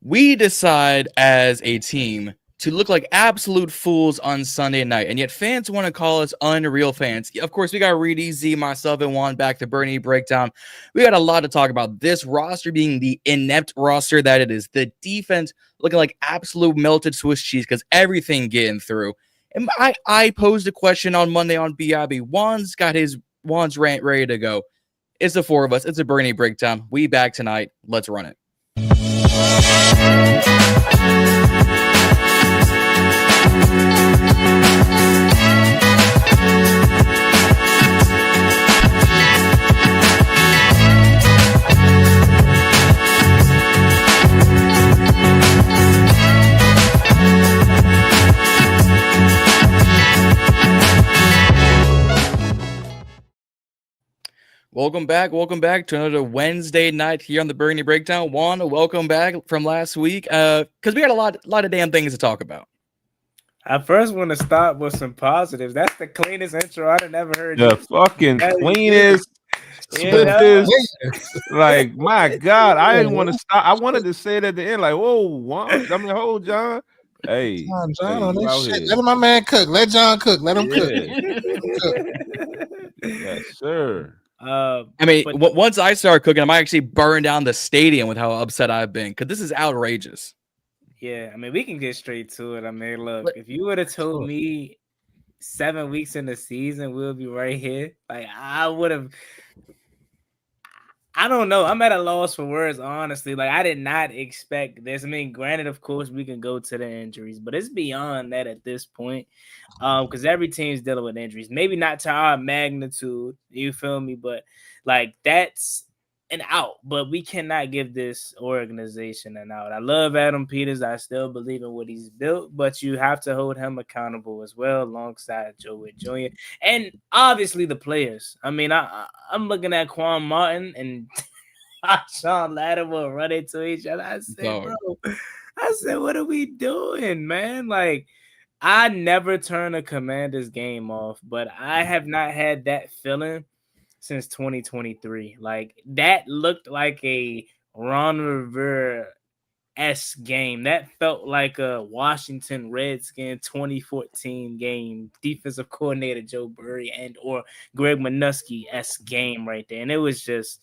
We decide as a team to look like absolute fools on Sunday night, and yet fans want to call us unreal fans. Of course, we got Reedie Zee, myself, and Juan back to Burgundy Breakdown. We got a lot to talk about. This roster being the inept roster that it is. The defense looking like absolute melted Swiss cheese because everything getting through. And I posed a question on Monday on BIB. Juan's got his rant ready to go. It's the four of us. It's a Burgundy Breakdown. We back tonight. Let's run it. Welcome back to another Wednesday night here on the Burgundy Breakdown. Juan, welcome back from last week, because we got a lot of damn things to talk about. I first want to start with some positives. That's the cleanest intro I've ever heard. The fucking cleanest, swiftest. Like, my God, I didn't want to stop. I wanted to say it at the end, like, whoa, Juan. I mean, hold John. Hey, John on this shit. Let my man cook. Let John cook. Let him cook. Yes, sir. I mean, once I start cooking, I might actually burn down the stadium with how upset I've been, because this is outrageous. Yeah, I mean, we can get straight to it. I mean, look, if you would have told me 7 weeks in the season we'll be right here, like, I would have. I don't know. I'm at a loss for words, honestly. Like, I did not expect this. I mean, granted, of course, we can go to the injuries, but it's beyond that at this point, because every team's dealing with injuries. Maybe not to our magnitude, you feel me? But, like, that's an out. But we cannot give this organization an out. I love Adam Peters. I still believe in what he's built, but you have to hold him accountable as well, alongside Whitt Jr. and obviously the players. I mean, I'm looking at Quan Martin and Marshon Lattimore running into each other. I said, what are we doing, man? Like, I never turn a Commanders game off, but I have not had that feeling since 2023. Like, that looked like a Ron Rivera-esque game. That felt like a Washington Redskins 2014 game, defensive coordinator Joe Burry and or Greg Minuski-esque game right there. And it was just,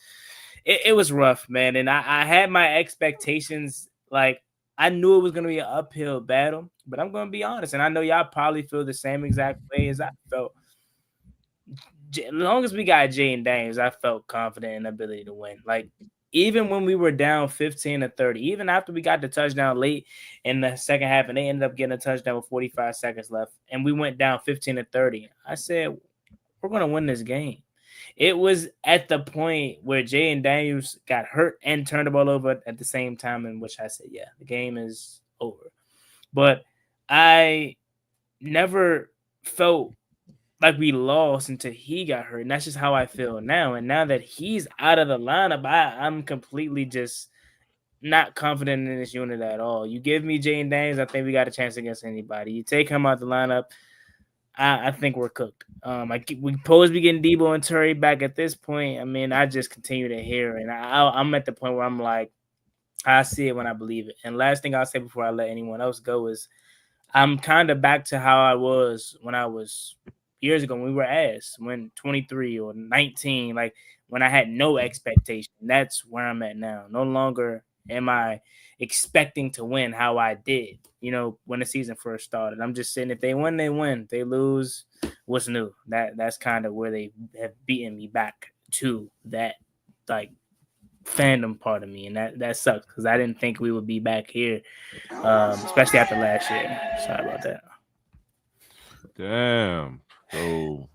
it was rough, man. And I had my expectations, like, I knew it was going to be an uphill battle, but I'm going to be honest. And I know y'all probably feel the same exact way as I felt. As long as we got Jayden, I felt confident in the ability to win. Like, even when we were down 15-30, even after we got the touchdown late in the second half, and they ended up getting a touchdown with 45 seconds left, and we went down 15-30, I said, we're going to win this game. It was at the point where Jayden got hurt and turned the ball over at the same time, in which I said, yeah, the game is over. But I never felt like we lost until he got hurt. And that's just how I feel now. And now that he's out of the lineup, I'm completely just not confident in this unit at all. You give me Jayden, I think we got a chance against anybody. You take him out the lineup, I think we're cooked. We supposed to be getting Debo and Terry back at this point. I mean, I just continue to hear. And I'm at the point where I'm like, I see it when I believe it. And last thing I'll say before I let anyone else go is I'm kind of back to how I was when I was years ago when we were ass, when 23 or 19, like when I had no expectation. That's where I'm at now. No longer am I expecting to win how I did, when the season first started. I'm just saying, if they win, they win. If they lose, what's new? That's kind of where they have beaten me back to that, like, fandom part of me, and that sucks because I didn't think we would be back here, especially after last year. Sorry about that. Damn. So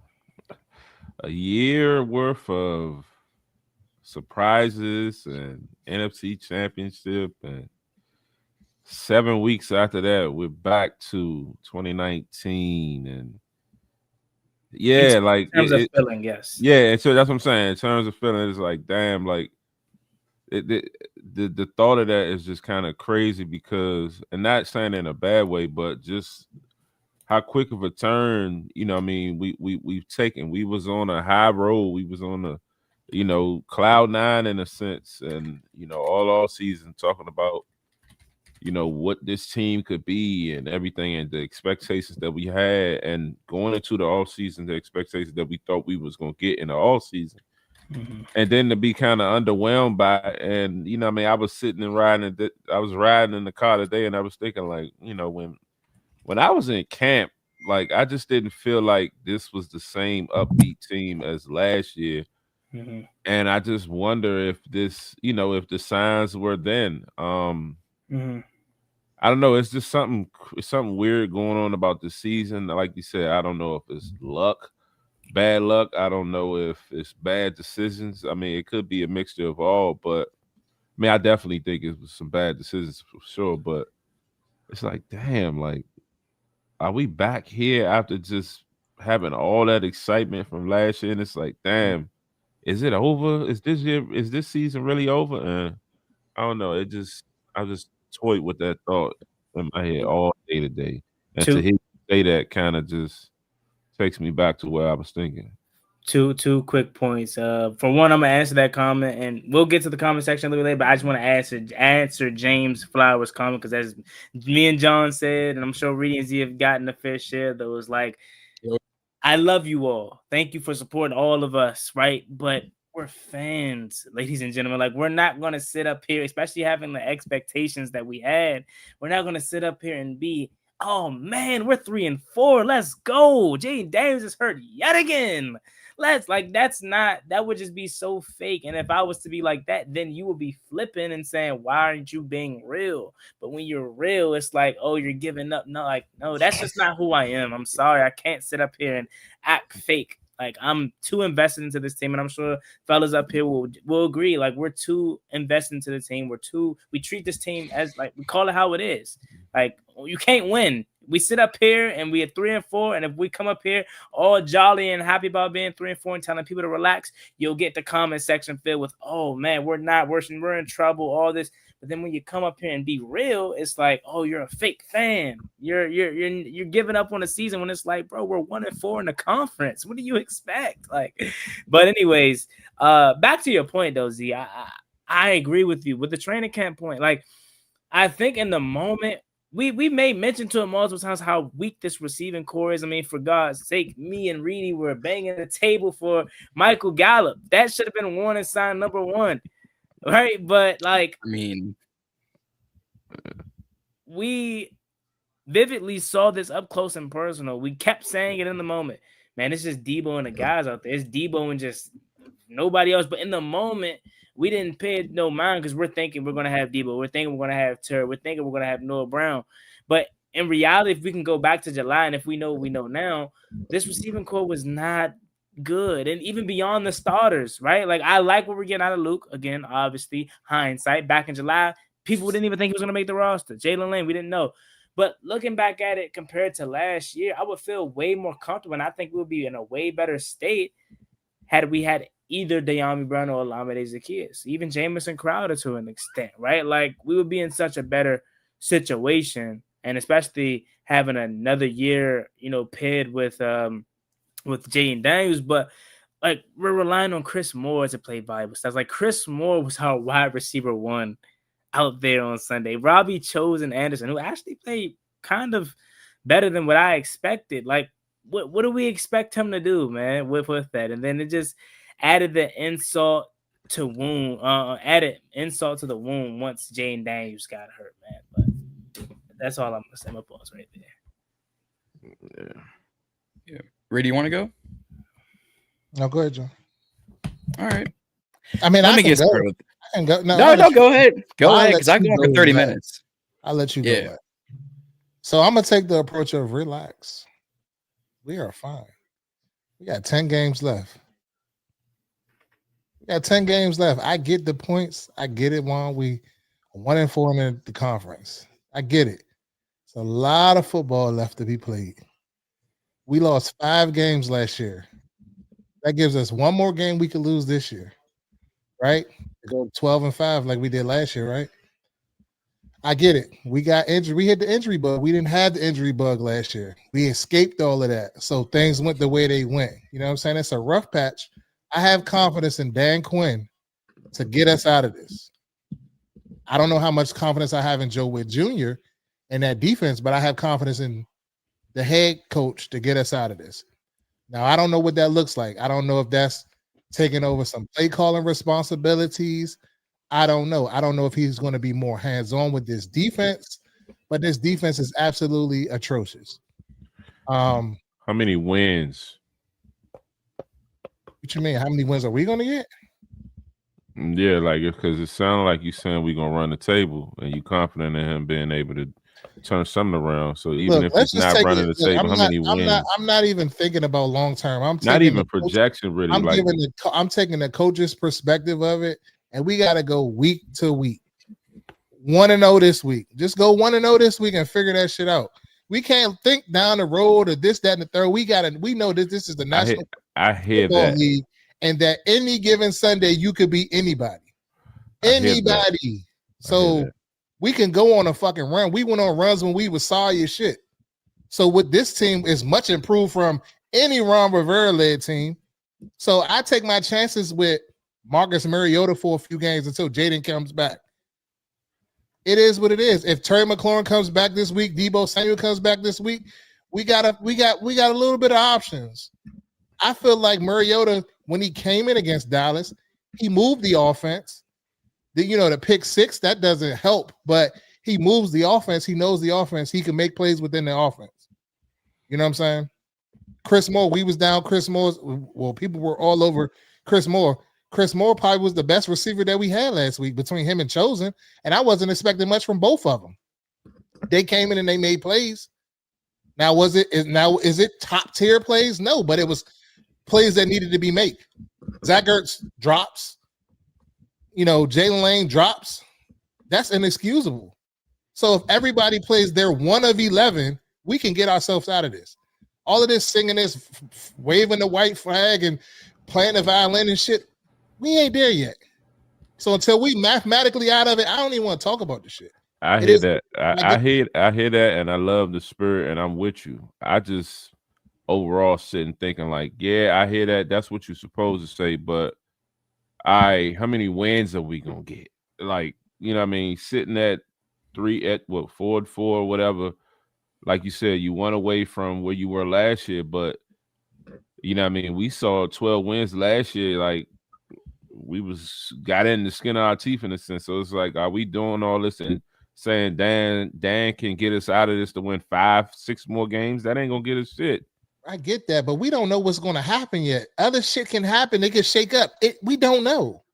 a year worth of surprises and NFC Championship, and 7 weeks after that, we're back to 2019, and yeah, like in terms of feeling, yes, yeah. And so that's what I'm saying. In terms of feeling, it's like, damn, like the thought of that is just kind of crazy because, and not saying in a bad way, but just how quick of a turn, I mean, we've taken. We was on a high road. We was on a, cloud nine in a sense, and all season talking about what this team could be and everything, and the expectations that we had, and going into the offseason, the expectations that we thought we was gonna get in the offseason. And then to be kind of underwhelmed by it. And I was sitting and I was riding in the car today, and I was thinking, like, when I was in camp, like, I just didn't feel like this was the same upbeat team as last year. And I just wonder if this, if the signs were then. I don't know. It's just something weird going on about the season. Like you said, I don't know if it's luck, bad luck. I don't know if it's bad decisions. I mean, it could be a mixture of all, but I definitely think it was some bad decisions for sure. But it's like, damn, like, are we back here after just having all that excitement from last year? And it's like, damn, is it over? Is this season really over? And I don't know. I just toyed with that thought in my head all day today. And to hear you say that kind of just takes me back to where I was thinking. Two quick points. For one, I'm gonna answer that comment, and we'll get to the comment section a little later. But I just want to answer James Flowers' comment, because as me and John said, and I'm sure Reedie Zee have gotten a fair share, that was like, I love you all. Thank you for supporting all of us, right? But we're fans, ladies and gentlemen. Like, we're not gonna sit up here, especially having the expectations that we had. We're not gonna sit up here and be, oh man, we're 3-4. Let's go. Jayden Daniels is hurt yet again. That would just be so fake. And if I was to be like that, then you would be flipping and saying, why aren't you being real? But when you're real, it's like, oh, you're giving up. No, that's just not who I am. I'm sorry. I can't sit up here and act fake. Like, I'm too invested into this team, and I'm sure fellas up here will agree. Like, we're too invested into the team. We treat this team as, like, we call it how it is. Like, you can't win. We sit up here and we are 3-4, and if we come up here all jolly and happy about being 3-4 and telling people to relax, you'll get the comment section filled with, oh man, we're in trouble, all this. But then when you come up here and be real, it's like, oh, you're a fake fan. You're giving up on the season, when it's like, bro, we're 1-4 in the conference. What do you expect? Like, but anyways, back to your point though, Z. I agree with you with the training camp point. Like, I think in the moment, we made mention to it multiple times how weak this receiving core is. I mean, for God's sake, me and Reedie were banging the table for Michael Gallup. That should have been warning sign number 1, right? But, like, I mean, we vividly saw this up close and personal. We kept saying it in the moment. Man, it's just Debo and the guys out there. It's Debo and just nobody else. But in the moment, we didn't pay no mind, because we're thinking we're going to have Debo. We're thinking we're going to have Tur. We're thinking we're going to have Noah Brown. But in reality, if we can go back to July, and if we know what we know now, this receiving core was not good. And even beyond the starters, right? Like, I like what we're getting out of Luke. Again, obviously, hindsight. Back in July, people didn't even think he was going to make the roster. Jalen Lane, we didn't know. But looking back at it compared to last year, I would feel way more comfortable, and I think we'll be in a way better state had we had either De'Ami Brown or Olamide Zaccheaus, even Jamison Crowder to an extent, right? Like, we would be in such a better situation, and especially having another year, paired with Jayden Daniels. But, like, we're relying on Chris Moore to play valuable stats. Like, Chris Moore was our wide receiver 1 out there on Sunday. Robbie Chosen Anderson, who actually played kind of better than what I expected. Like, what do we expect him to do, man, with that? And then it just added the insult to the wound once Jayden Daniels got hurt, man. But that's all I'm gonna say. My pause right there. Yeah. Ray, do you want to go? No, go ahead, John. All right. I mean, let me get started. No, go ahead. Go ahead, because I go on for 30 minutes. I'll let you go back. So I'm gonna take the approach of relax. We are fine. We got 10 games left. I get the points. I get it, Juan. We 1-4 in the conference. I get it. It's a lot of football left to be played. We lost 5 games last year. That gives us one more game we could lose this year, right? To go 12-5 like we did last year, right? I get it. We got injured. We hit the injury bug. We didn't have the injury bug last year. We escaped all of that. So things went the way they went. You know what I'm saying? It's a rough patch. I have confidence in Dan Quinn to get us out of this. I don't know how much confidence I have in Whitt Jr. and that defense, but I have confidence in the head coach to get us out of this. Now, I don't know what that looks like. I don't know if that's taking over some play calling responsibilities. I don't know. I don't know if he's going to be more hands-on with this defense, but this defense is absolutely atrocious. How many wins? What you mean? How many wins are we going to get? Yeah, like because it sounds like you saying we're gonna run the table, and you confident in him being able to turn something around. So even if he's not running the table, how many wins? I'm not even thinking about long term. I'm not even projection. Really, I'm taking the coach's perspective of it, and we got to go week to week. 1-0 this week. Just go 1-0 this week and figure that shit out. We can't think down the road or this, that, and the third. We know that this is the National Football League. And that any given Sunday, you could be anybody. Anybody. So we can go on a fucking run. We went on runs when we was sorry as shit. So with this team is much improved from any Ron Rivera-led team. So I take my chances with Marcus Mariota for a few games until Jayden comes back. It is what it is. If Terry McLaurin comes back this week, Deebo Samuel comes back this week, we got a little bit of options. I feel like Mariota, when he came in against Dallas, he moved the offense. The pick six, that doesn't help, but he moves the offense. He knows the offense. He can make plays within the offense. You know what I'm saying? Chris Moore, we was down Chris Moore's. Well, people were all over Chris Moore. Chris Moore probably was the best receiver that we had last week between him and Chosen, and I wasn't expecting much from both of them. They came in and they made plays. Now, is it top tier plays? No, but it was plays that needed to be made. Zach Ertz drops. Jalen Lane drops. That's inexcusable. So if everybody plays their 1 of 11, we can get ourselves out of this. All of this singing this, waving the white flag and playing the violin and shit, we ain't there yet. So until we mathematically out of it, I don't even want to talk about this shit. I hear that. I hear that, and I love the spirit, and I'm with you. I just overall sitting thinking like, yeah, I hear that. That's what you're supposed to say, but how many wins are we gonna get? Like, what I mean, sitting at 4-4, whatever. Like you said, you went away from where you were last year, but what I mean, we saw 12 wins last year. Like we got in the skin of our teeth in a sense. So it's like, are we doing all this and saying Dan can get us out of this to win 5-6 more games? That ain't gonna get us shit. I get that, but we don't know what's going to happen yet. Other shit can happen. They can shake up. We don't know.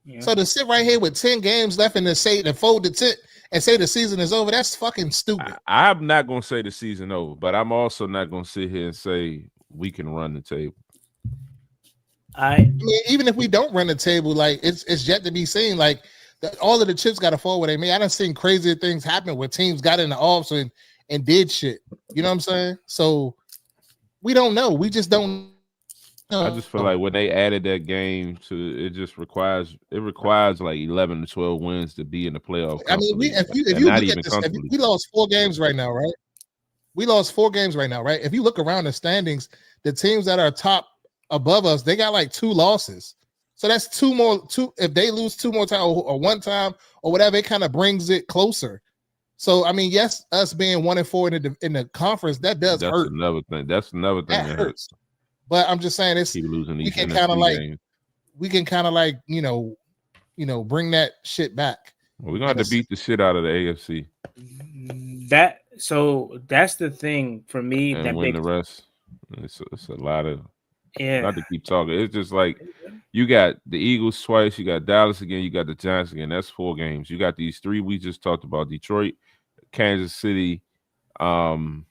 Yeah. So to sit right here with 10 games left and to fold the tit and say the season is over, that's fucking stupid. I'm not going to say the season over, but I'm also not going to sit here and say we can run the table. I mean, even if we don't run the table, like it's yet to be seen. Like all of the chips got to fall where they may. I done seen crazier things happen where teams got in the offs and did shit. You know what I'm saying? So we don't know. We just don't know. I just feel like when they added that game to it requires like 11 to 12 wins to be in the playoff. I mean, if you look at this, we lost 4 games right now, right? We lost 4 games right now, right? If you look around the standings, the teams that are top above us, they got like 2 losses. So that's 2 more. If they lose 2 more times or 1 time or whatever, it kind of brings it closer. So I mean, yes, us being 1-4 in the conference, that does hurt. That's another thing that hurts. But I'm just saying, we can kind of like bring that shit back. Well, we're gonna have to beat the shit out of the AFC. That's the thing for me. And that win the rest. It's a lot of not to keep talking. It's just like you got the Eagles twice, you got Dallas again, you got the Giants again. That's 4 games. You got these 3 we just talked about: Detroit, Kansas City, and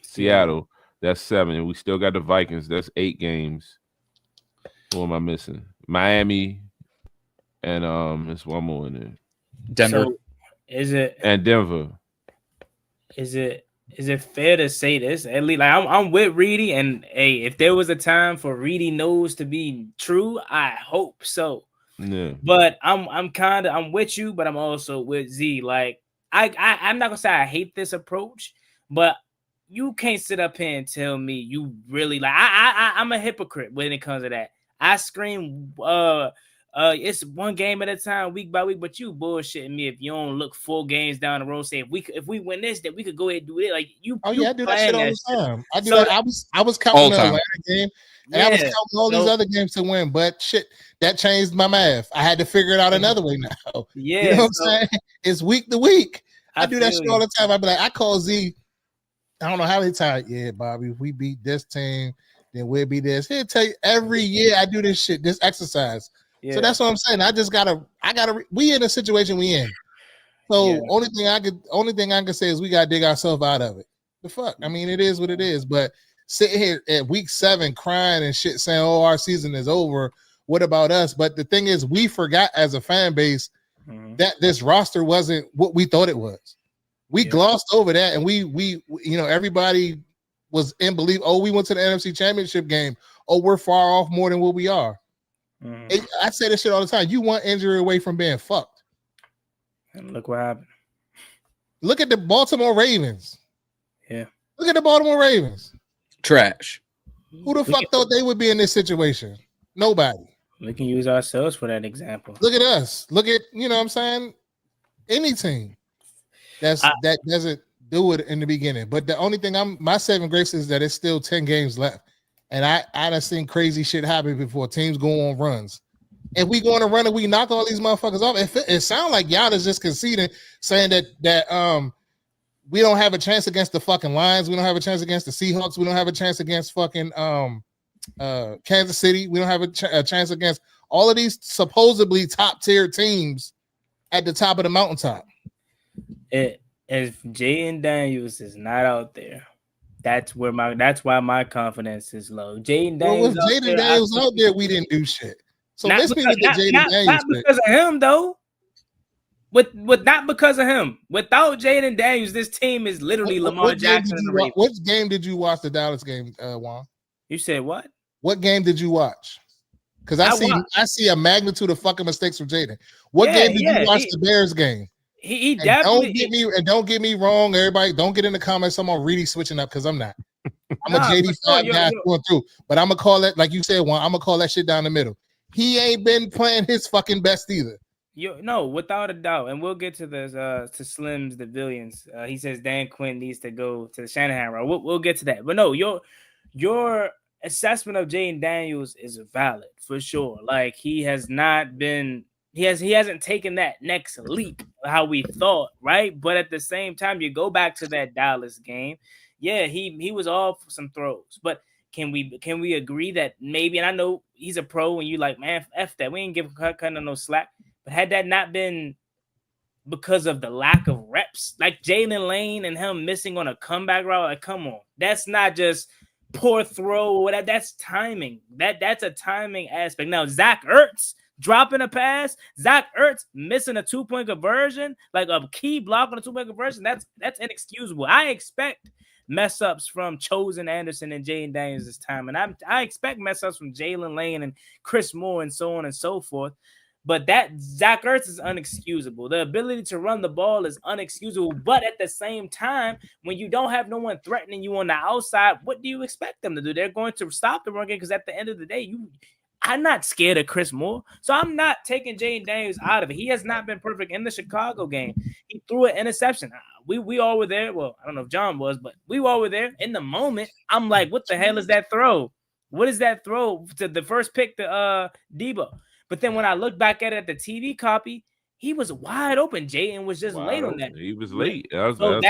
Seattle. That's 7. And we still got the Vikings. That's 8 games. What am I missing? Miami, and there's one more in there. Denver. So and Denver. Is it fair to say this? At least, like I'm with Reedie, and hey, if there was a time for Reedie knows to be true, I hope so. Yeah. But I'm with you, but I'm also with Z. Like I'm not gonna say I hate this approach, but you can't sit up here and tell me you really like. I'm a hypocrite when it comes to that. I scream It's one game at a time, week by week. But you bullshitting me if you don't look 4 games down the road. Say if we win this, then we could go ahead and do it. Like you. Oh you yeah, I do that shit all the time. I do So that. I was counting all the time. Atlanta game, and I was counting all these other games to win. But shit, that changed my math. I had to figure it out another way now. Yeah, you know what I'm saying? It's week to week. I do that shit all the time. I be like, I call Z. I don't know how many times. Yeah, Bobby, if we beat this team, then we'll be this. He'll tell you every year I do this shit, this exercise. Yeah. So that's what I'm saying. I gotta. We in a situation we in. So only thing I can say is we gotta dig ourselves out of it. The fuck. I mean, it is what it is. But sitting here at week 7 crying and shit, saying, "Oh, our season is over." What about us? But the thing is, we forgot as a fan base that this roster wasn't what we thought it was. We glossed over that, and we everybody was in belief. Oh, we went to the NFC Championship game. Oh, we're far off more than what we are. I say this shit all the time. You want injury away from being fucked. And look what happened. Look at the Baltimore Ravens. Yeah. Look at the Baltimore Ravens. Trash. Who the fuck thought they would be in this situation? Nobody. We can use ourselves for that example. Look at us. Look at, you know what I'm saying? Any team that doesn't do it in the beginning. But the only thing my saving grace is that it's still 10 games left. And I done seen crazy shit happen before. Teams go on runs. If we go on a run and we knock all these motherfuckers off, it sounds like y'all is just conceding, saying that we don't have a chance against the fucking Lions. We don't have a chance against the Seahawks. We don't have a chance against fucking Kansas City. We don't have a chance against all of these supposedly top tier teams at the top of the mountaintop. If Jayden Daniels is not out there, that's why my confidence is low. Jayden Daniels. Well, with Jayden Daniels out there, we didn't do shit. So let's be with the Jayden Daniels. Not because of him, though. With not because of him. Without Jayden Daniels, this team is literally Lamar Jackson. What game did you watch the Dallas game, Juan? You said what? What game did you watch? Because I see a magnitude of fucking mistakes from Jayden. What game did you watch the Bears game? He definitely don't get me wrong, everybody. Don't get in the comments. I'm on Reedie switching up because I'm not. I'm a JD5 guy going through, but I'm gonna call that, like you said, Juan. I'm gonna call that shit down the middle. He ain't been playing his fucking best either. No, without a doubt, and we'll get to this to Slim's the Billions. He says Dan Quinn needs to go to the Shanahan role. We'll get to that, but no, your assessment of Jayden Daniels is valid for sure. Like he hasn't taken that next leap how we thought, right? But at the same time, you go back to that Dallas game. Yeah, he was off some throws, but can we agree that maybe? And I know he's a pro, and you like, man, F that. We ain't give kind of no slack. But had that not been because of the lack of reps, like Jalen Lane and him missing on a comeback route, like come on, that's not just poor throw. That's timing. That's a timing aspect. Now Zach Ertz dropping a pass, Zach Ertz missing a 2-point conversion, like a key block on a 2-point conversion. That's inexcusable. I expect mess ups from Chosen Anderson and Jayden Daniels this time, and I expect mess ups from Jalen Lane and Chris Moore and so on and so forth. But that Zach Ertz is unexcusable. The ability to run the ball is unexcusable. But at the same time, when you don't have no one threatening you on the outside, what do you expect them to do? They're going to stop the run game because at the end of the day, I'm not scared of Chris Moore. So I'm not taking Jayden Daniels out of it. He has not been perfect in the Chicago game. He threw an interception. We all were there. Well, I don't know if John was, but we all were there. In the moment, I'm like, what the hell is that throw? What is that throw to the first pick to Debo? But then when I look back at it at the TV copy, he was wide open. Jayden was just late on that. He was late. That's on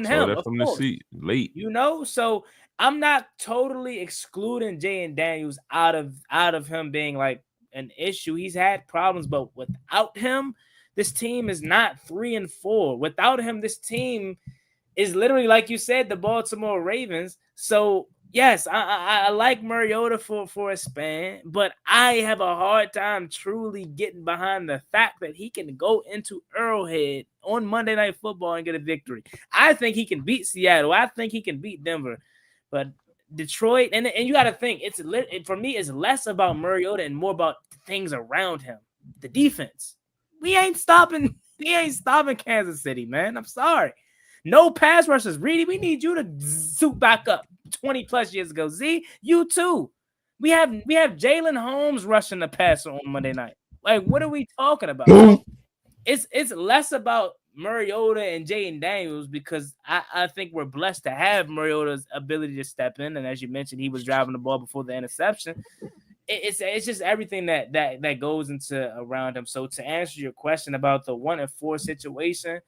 him. That's from the seat. Late. So I'm not totally excluding Jayden Daniels out of him being like an issue. He's had problems, but without him, this team is not 3-4. Without him, this team is literally, like you said, the Baltimore Ravens. So yes, I like Mariota for a span, but I have a hard time truly getting behind the fact that he can go into Arrowhead on Monday Night Football and get a victory. I think he can beat Seattle. I think he can beat Denver. But Detroit, and you got to think, for me, it's less about Mariota and more about things around him. The defense. We ain't stopping Kansas City, man. I'm sorry. No pass rushers. Reedie, we need you to zoot back up 20 plus years ago. Z, you too. We have Jalen Holmes rushing the passer on Monday night. Like, what are we talking about? So it's less about Mariota and Jayden Daniels because I think we're blessed to have Mariota's ability to step in. And as you mentioned, he was driving the ball before the interception. It's just everything that goes into around him. So to answer your question about the 1-4 situation,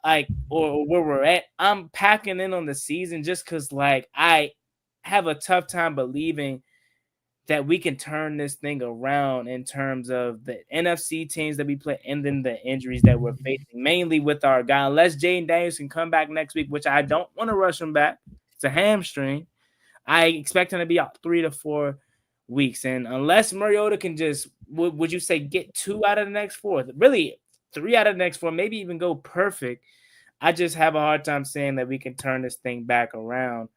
like or where we're at, I'm packing in on the season just because like I have a tough time believing that we can turn this thing around in terms of the NFC teams that we play and then the injuries that we're facing, mainly with our guy. Unless Jayden Daniels can come back next week, which I don't want to rush him back. It's a hamstring. I expect him to be out 3 to 4 weeks. And unless Mariota can just, would you say, get 2 out of the next 4? Really, 3 out of the next 4, maybe even go perfect. I just have a hard time saying that we can turn this thing back around.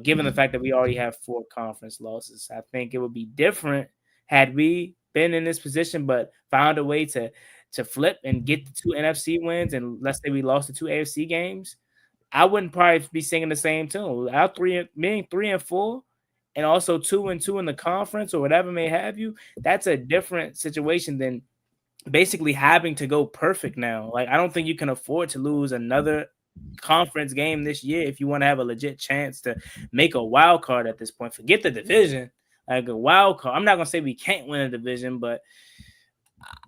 Given the fact that we already have 4 conference losses. I think it would be different had we been in this position, but found a way to flip and get the 2 NFC wins. And let's say we lost the 2 AFC games, I wouldn't probably be singing the same tune. Our 3-4, and also 2-2 in the conference or whatever may have you. That's a different situation than basically having to go perfect now. Like, I don't think you can afford to lose another conference game this year if you want to have a legit chance to make a wild card at this point. Forget the division, like a wild card. I'm not gonna say we can't win a division, but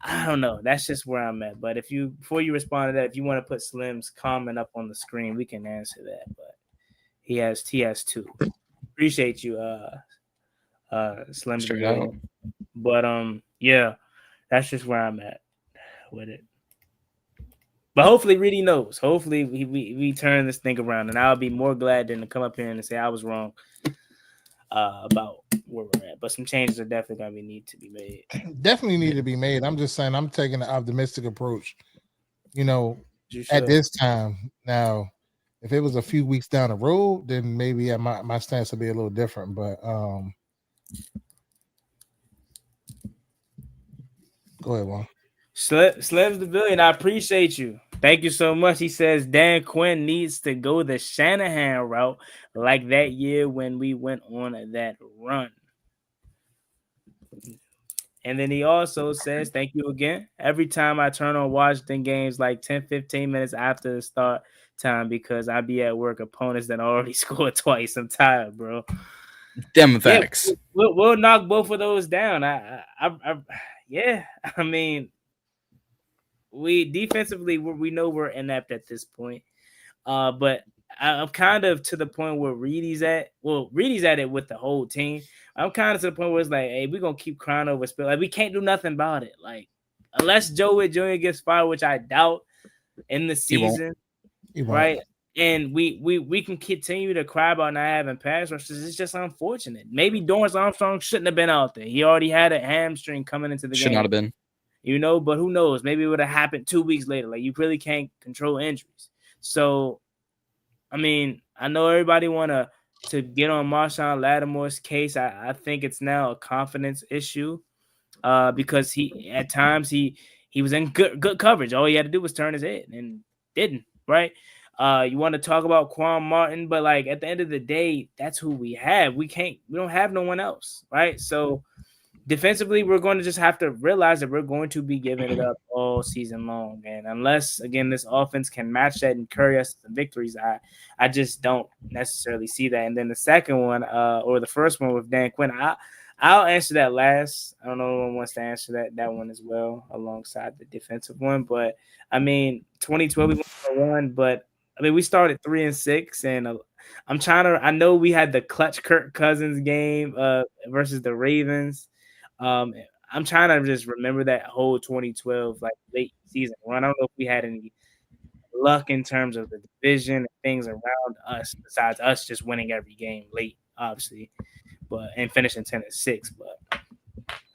I don't know. That's just where I'm at. But before you respond to that, if you want to put Slim's comment up on the screen, we can answer that. But he has 2. Appreciate you, Slim. But yeah, that's just where I'm at with it. But hopefully Reedie knows. Hopefully we turn this thing around, and I'll be more glad than to come up here and say I was wrong about where we're at. But some changes are definitely going to need to be made. Definitely need to be made. I'm just saying I'm taking an optimistic approach. At this time. Now, if it was a few weeks down the road, then maybe my stance would be a little different. But go ahead, Juan. Slim's the billion. I appreciate you. Thank you so much. He says Dan Quinn needs to go the Shanahan route like that year when we went on that run. And then he also says, thank you again. Every time I turn on Washington games like 10, 15 minutes after the start time because I be at work, opponents that already scored twice. I'm tired, bro. Dem facts. We'll knock both of those down. Yeah. I mean, we defensively we know we're inept at this point, but I'm kind of to the point where Reedie's at. Well, Reedie's at it with the whole team. I'm kind of to the point where it's like, hey, we're gonna keep crying over spill. Like, we can't do nothing about it. Like, unless Whitt Jr. gets fired, which I doubt in the season, He won't. right? And we can continue to cry about not having pass rushes. It's just unfortunate. Maybe Dorrance Armstrong shouldn't have been out there. He already had a hamstring coming into the game. Should not have been. But who knows? Maybe it would have happened 2 weeks later. Like, you really can't control injuries. So, I mean, I know everybody want to get on Marshon Lattimore's case. I think it's now a confidence issue because at times he was in good coverage. All he had to do was turn his head and didn't, right? You want to talk about Quan Martin, but like at the end of the day, that's who we have. We don't have no one else, right? So defensively, we're going to just have to realize that we're going to be giving it up all season long. And unless, again, this offense can match that and carry us to victories, I just don't necessarily see that. And then the second one, or the first one with Dan Quinn, I'll answer that last. I don't know if anyone wants to answer that one as well alongside the defensive one. But, I mean, 2012, we went for 1, but, I mean, we started 3-6, and I know we had the clutch Kirk Cousins game versus the Ravens. I'm trying to just remember that whole 2012 like late season run. I don't know if we had any luck in terms of the division and things around us besides us just winning every game late, obviously, and finishing 10-6. But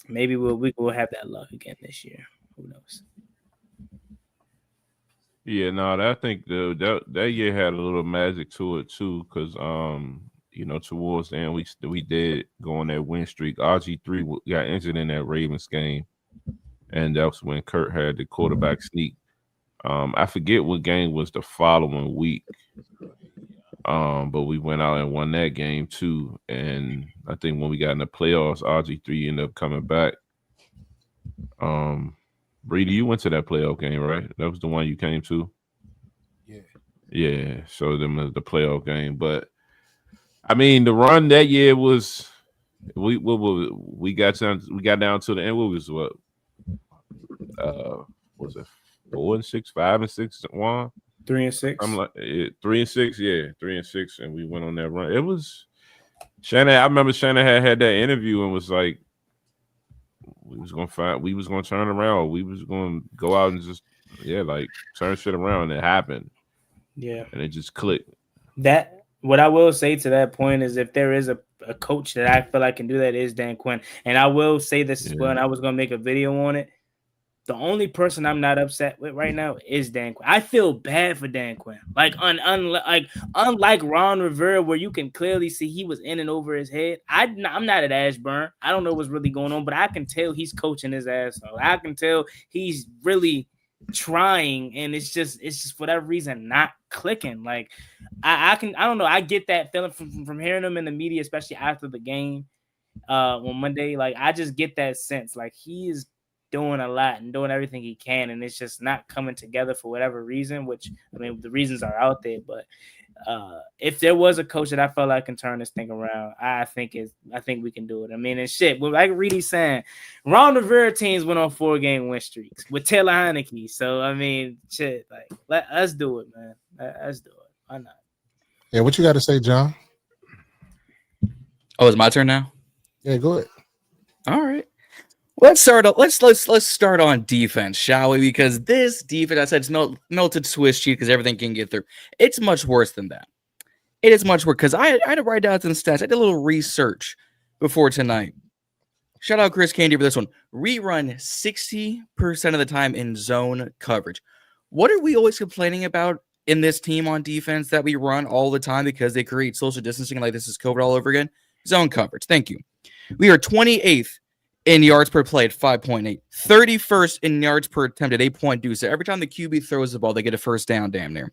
maybe we'll have that luck again this year. Who knows? Yeah, no, I think that year had a little magic to it too, because towards the end, we did go on that win streak. RG3 got injured in that Ravens game, and that was when Kurt had the quarterback sneak. I forget what game was the following week, But we went out and won that game too. And I think when we got in the playoffs, RG3 ended up coming back. Reedie, you went to that playoff game, right? That was the one you came to. Yeah. So them was the playoff game, but I mean the run that year was we got down to the end. What was it 4-6, 5-6, Juan? 3-6. I'm like 3-6, yeah, 3-6, and we went on that run. It was Shannon. I remember Shannon had that interview and was like, we was gonna turn around. We was gonna go out and just like turn shit around. And it happened. Yeah, and it just clicked. That what I will say to that point is if there is a coach that I feel like can do that is Dan Quinn. And I will say this as well, and I was gonna make a video on it. The only person I'm not upset with right now is Dan Quinn. I feel bad for Dan Quinn. Like unlike Ron Rivera, where you can clearly see he was in and over his head. I'm not at Ashburn. I don't know what's really going on, but I can tell he's coaching his ass off. I can tell he's really trying, and it's just for that reason not clicking. Like I don't know. I get that feeling from hearing him in the media, especially after the game on Monday. Like I just get that sense. Like he is doing a lot and doing everything he can, and it's just not coming together for whatever reason, which I mean the reasons are out there, but if there was a coach that I felt like can turn this thing around, I think we can do it. I mean, and shit, but like Reedie saying, Ron Rivera teams went on 4-game win streaks with Taylor Heineke. So I mean, shit, like let us do it, man. Let's do it. Why not? Yeah, what you got to say, John? Oh, it's my turn now? Yeah, go ahead. All right. Let's start on defense, shall we? Because this defense, I said, it's melted Swiss cheese because everything can get through. It's much worse than that. It is much worse because I had to write down some stats. I did a little research before tonight. Shout out Chris Candy for this one. We run 60% of the time in zone coverage. What are we always complaining about in this team on defense that we run all the time because they create social distancing like this is COVID all over again? Zone coverage. Thank you. We are 28th in yards per play at 5.8, 31st in yards per attempt at 8.2. So every time the QB throws the ball, they get a first down damn near.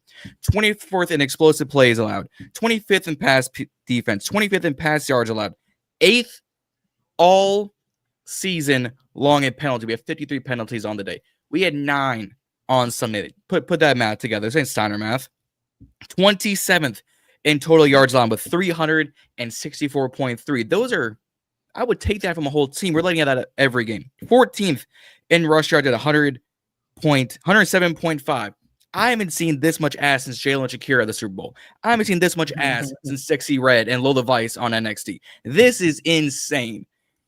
24th in explosive plays allowed, 25th in pass defense, 25th in pass yards allowed, 8th all season long in penalty. We have 53 penalties on the day. We had 9 on Sunday. Put that math together. This ain't Steiner math. 27th in total yards allowed with 364.3. Those are, I would take that from a whole team. We're letting that every game. 14th in rush yards at 107.5. I haven't seen this much ass since Jalen Shakira at the Super Bowl. I haven't seen this much ass since Sexy Red and Lola Vice on NXT. This is insane.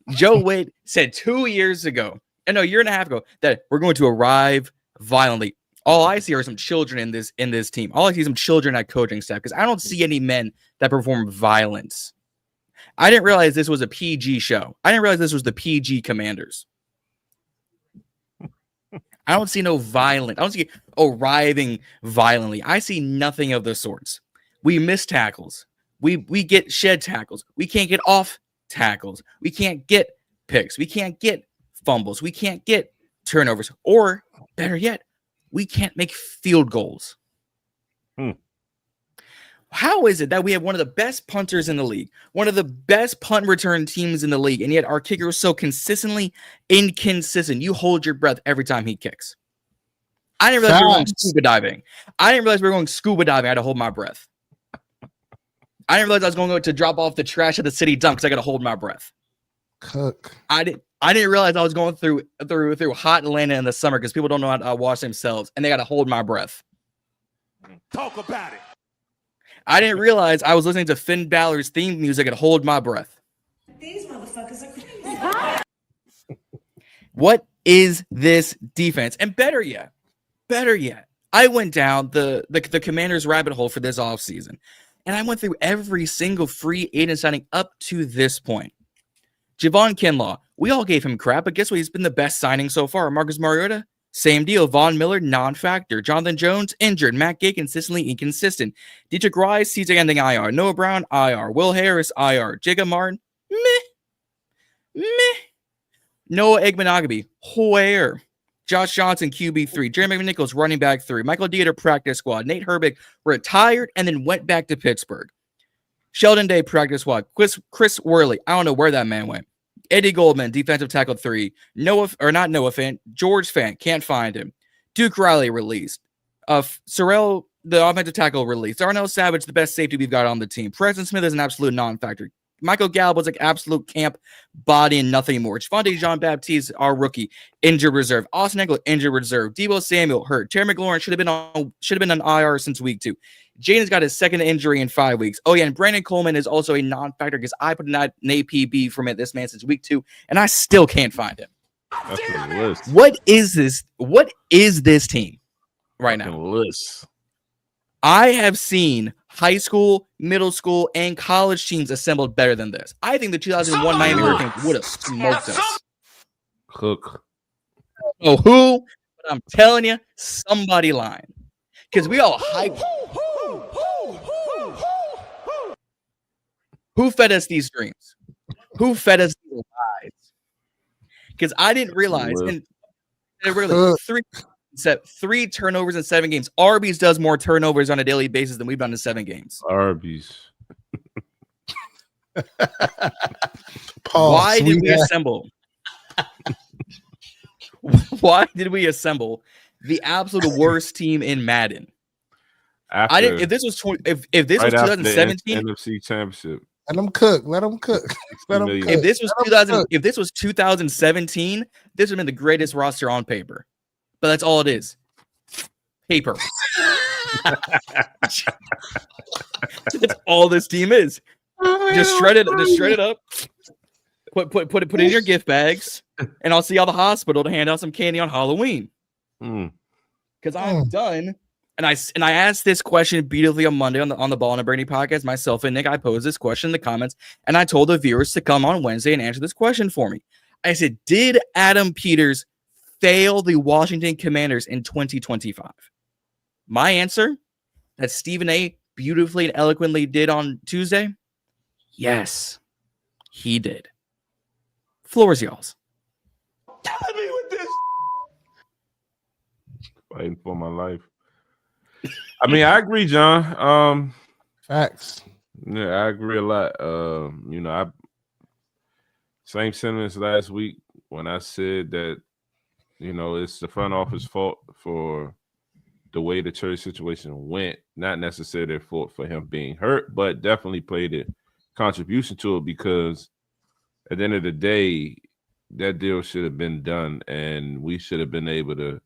Joe Whitt said 2 years ago, and a year and a half ago, that we're going to arrive violently. All I see are some children in this team. All I see is some children at coaching staff because I don't see any men that perform violence. I didn't realize this was a PG show. I didn't realize this was the PG Commanders. I don't see no violent. I don't see arriving violently. I see nothing of the sorts. We miss tackles. We get shed tackles. We can't get off tackles. We can't get picks. We can't get fumbles. We can't get turnovers. Or, better yet, we can't make field goals. How is it that we have one of the best punters in the league, one of the best punt return teams in the league, and yet our kicker is so consistently inconsistent? You hold your breath every time he kicks. I didn't realize we were going scuba diving. I didn't realize we were going scuba diving. I had to hold my breath. I didn't realize I was going to drop off the trash at the city dump because I got to hold my breath. Cook. I didn't realize I was going through hot Atlanta in the summer because people don't know how to wash themselves, and they got to hold my breath. Talk about it. I didn't realize I was listening to Finn Balor's theme music and hold my breath. These motherfuckers are crazy. What is this defense? And better yet, I went down the Commanders rabbit hole for this offseason, and I went through every single free agent signing up to this point. Javon Kinlaw, we all gave him crap, but guess what? He's been the best signing so far. Marcus Mariota, same deal. Von Miller, non-factor. Jonathan Jones, injured. Matt Gay, consistently inconsistent. Dietrich Rice, season ending IR. Noah Brown, IR. Will Harris, IR. Jacob Martin, meh. Noah Igbenogany, where? Josh Johnson, QB3. Jeremy McNichols, running back 3. Michael Dieter, practice squad. Nate Herbig retired and then went back to Pittsburgh. Sheldon Day, practice squad. Chris Worley, I don't know where that man went. Eddie Goldman, defensive tackle 3. Noah Fant, George Fant, can't find him. Duke Riley, released. Sorrell, the offensive tackle, released. Darnell Savage, the best safety we've got on the team. Preston Smith is an absolute non-factor. Michael Gallup was like absolute camp body and nothing more. Javonte Jean-Baptiste, our rookie, injured reserve. Austin Eckler, injured reserve. Deebo Samuel, hurt. Terry McLaurin should have been on IR since week 2. Jayden's got his second injury in 5 weeks. Oh, yeah, and Brandon Coleman is also a non-factor because I put an APB from this man since week 2, and I still can't find him. That's a list. What is this? What is this team right now? List. I have seen high school, middle school, and college teams assembled better than this. I think the 2001 Miami Hurricanes would have smoked us. Cook. Oh, who? But I'm telling you, somebody lying. Because we all hype. Who fed us these dreams? Who fed us these lies? Because I didn't realize, and really 3 turnovers in 7 games. Arby's does more turnovers on a daily basis than we've done in 7 games. Arby's. Why did we assemble? Why did we assemble the absolute worst team in Madden? I didn't. If this was 2017, NFC Championship. Let them cook. Let them cook. Let them cook. If this was 2017, this would have been the greatest roster on paper. But that's all it is. Paper. That's all this team is. Just shred it up. Put it in your gift bags, and I'll see y'all at the hospital to hand out some candy on Halloween. Because I'm done. And I asked this question beautifully on Monday on the Ball and Burgundy podcast. Myself and Nick, I posed this question in the comments, and I told the viewers to come on Wednesday and answer this question for me. I said, did Adam Peters fail the Washington Commanders in 2025? My answer, that Stephen A. beautifully and eloquently did on Tuesday, yes, he did. Floor is y'all's. Killing me with this. Fighting for my life. I mean, I agree, John. Facts. Yeah, I agree a lot. Same sentence last week when I said that, it's the front office fault for the way the Cherry situation went. Not necessarily their fault for him being hurt, but definitely played a contribution to it because at the end of the day, that deal should have been done, and we should have been able to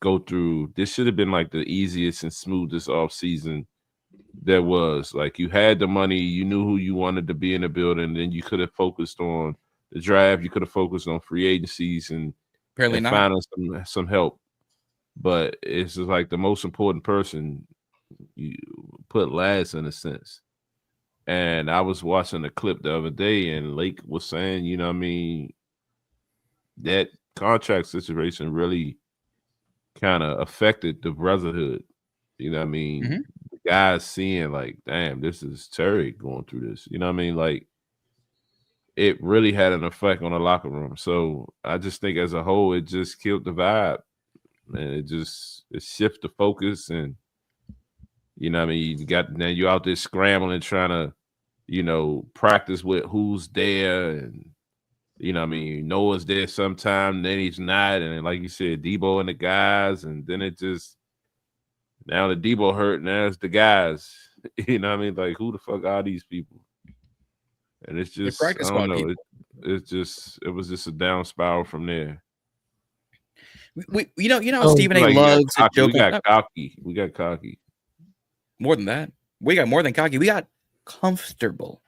go through. This should have been like the easiest and smoothest off season there was. Like, you had the money, you knew who you wanted to be in the building, then you could have focused on the draft, you could have focused on free agencies and finding some help. But it's just like the most important person you put last in a sense. And I was watching a clip the other day, and Lake was saying, that contract situation really kind of affected the brotherhood. The guys seeing like, damn, this is Terry going through this. Like, it really had an effect on the locker room. So I just think as a whole, it just killed the vibe. And it shifted the focus, and you're out there scrambling, trying to, practice with who's there, and Noah's there sometime, then he's not, and like you said, Debo and the guys, and then it just now the Debo hurt, now it's the guys. Like, who the fuck are these people? And it's just I don't know. It was just a down spiral from there. Stephen A. loves to joke. We got cocky. More than that. We got more than cocky. We got comfortable.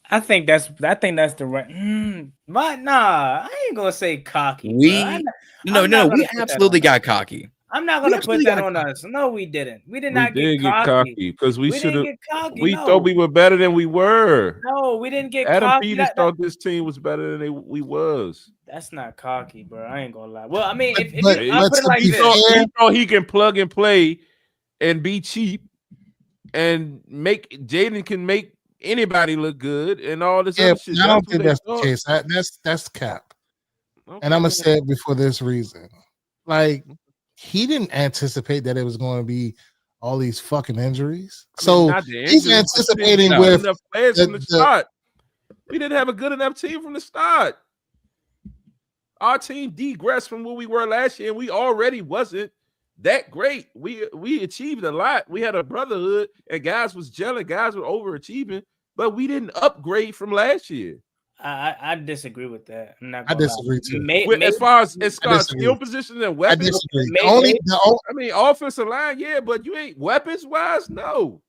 I think that's the right. But nah, I ain't gonna say cocky. We absolutely got cocky. I'm not gonna put that on us. No, we didn't. We did not get cocky because we should have. We thought we were better than we were. No, we didn't get Adam cocky. Peters thought this team was better than we was. That's not cocky, bro. I ain't gonna lie. Well, I mean, if he thought he can plug and play and be cheap and make Jayden can make anybody look good and all this other shit. I don't think that's the case. That's cap. Okay. And I'm gonna say it before this reason. Like he didn't anticipate that it was going to be all these fucking injuries. So he's anticipating with enough players from the start. We didn't have a good enough team from the start. Our team degressed from where we were last year, and we already wasn't that great. We achieved a lot. We had a brotherhood, and guys was gelling, guys were overachieving, but we didn't upgrade from last year. I disagree with that. I disagree too. As far as skill positions and weapons, I disagree. I mean, offensive line, yeah, but you ain't weapons wise, no.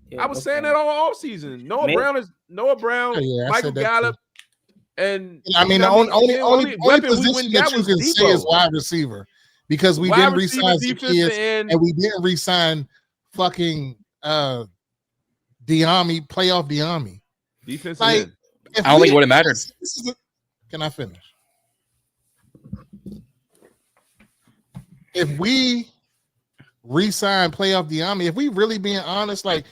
Yeah, I was saying that all season. Noah Brown, Michael Gallup, and I mean the only position that you can say is wide receiver because we didn't resign Zacchaeus and we didn't resign fucking Diami, playoff Diami. Defensive end. I don't think it would have mattered. Can I finish? If we re-sign playoff Diami, if we really being honest, like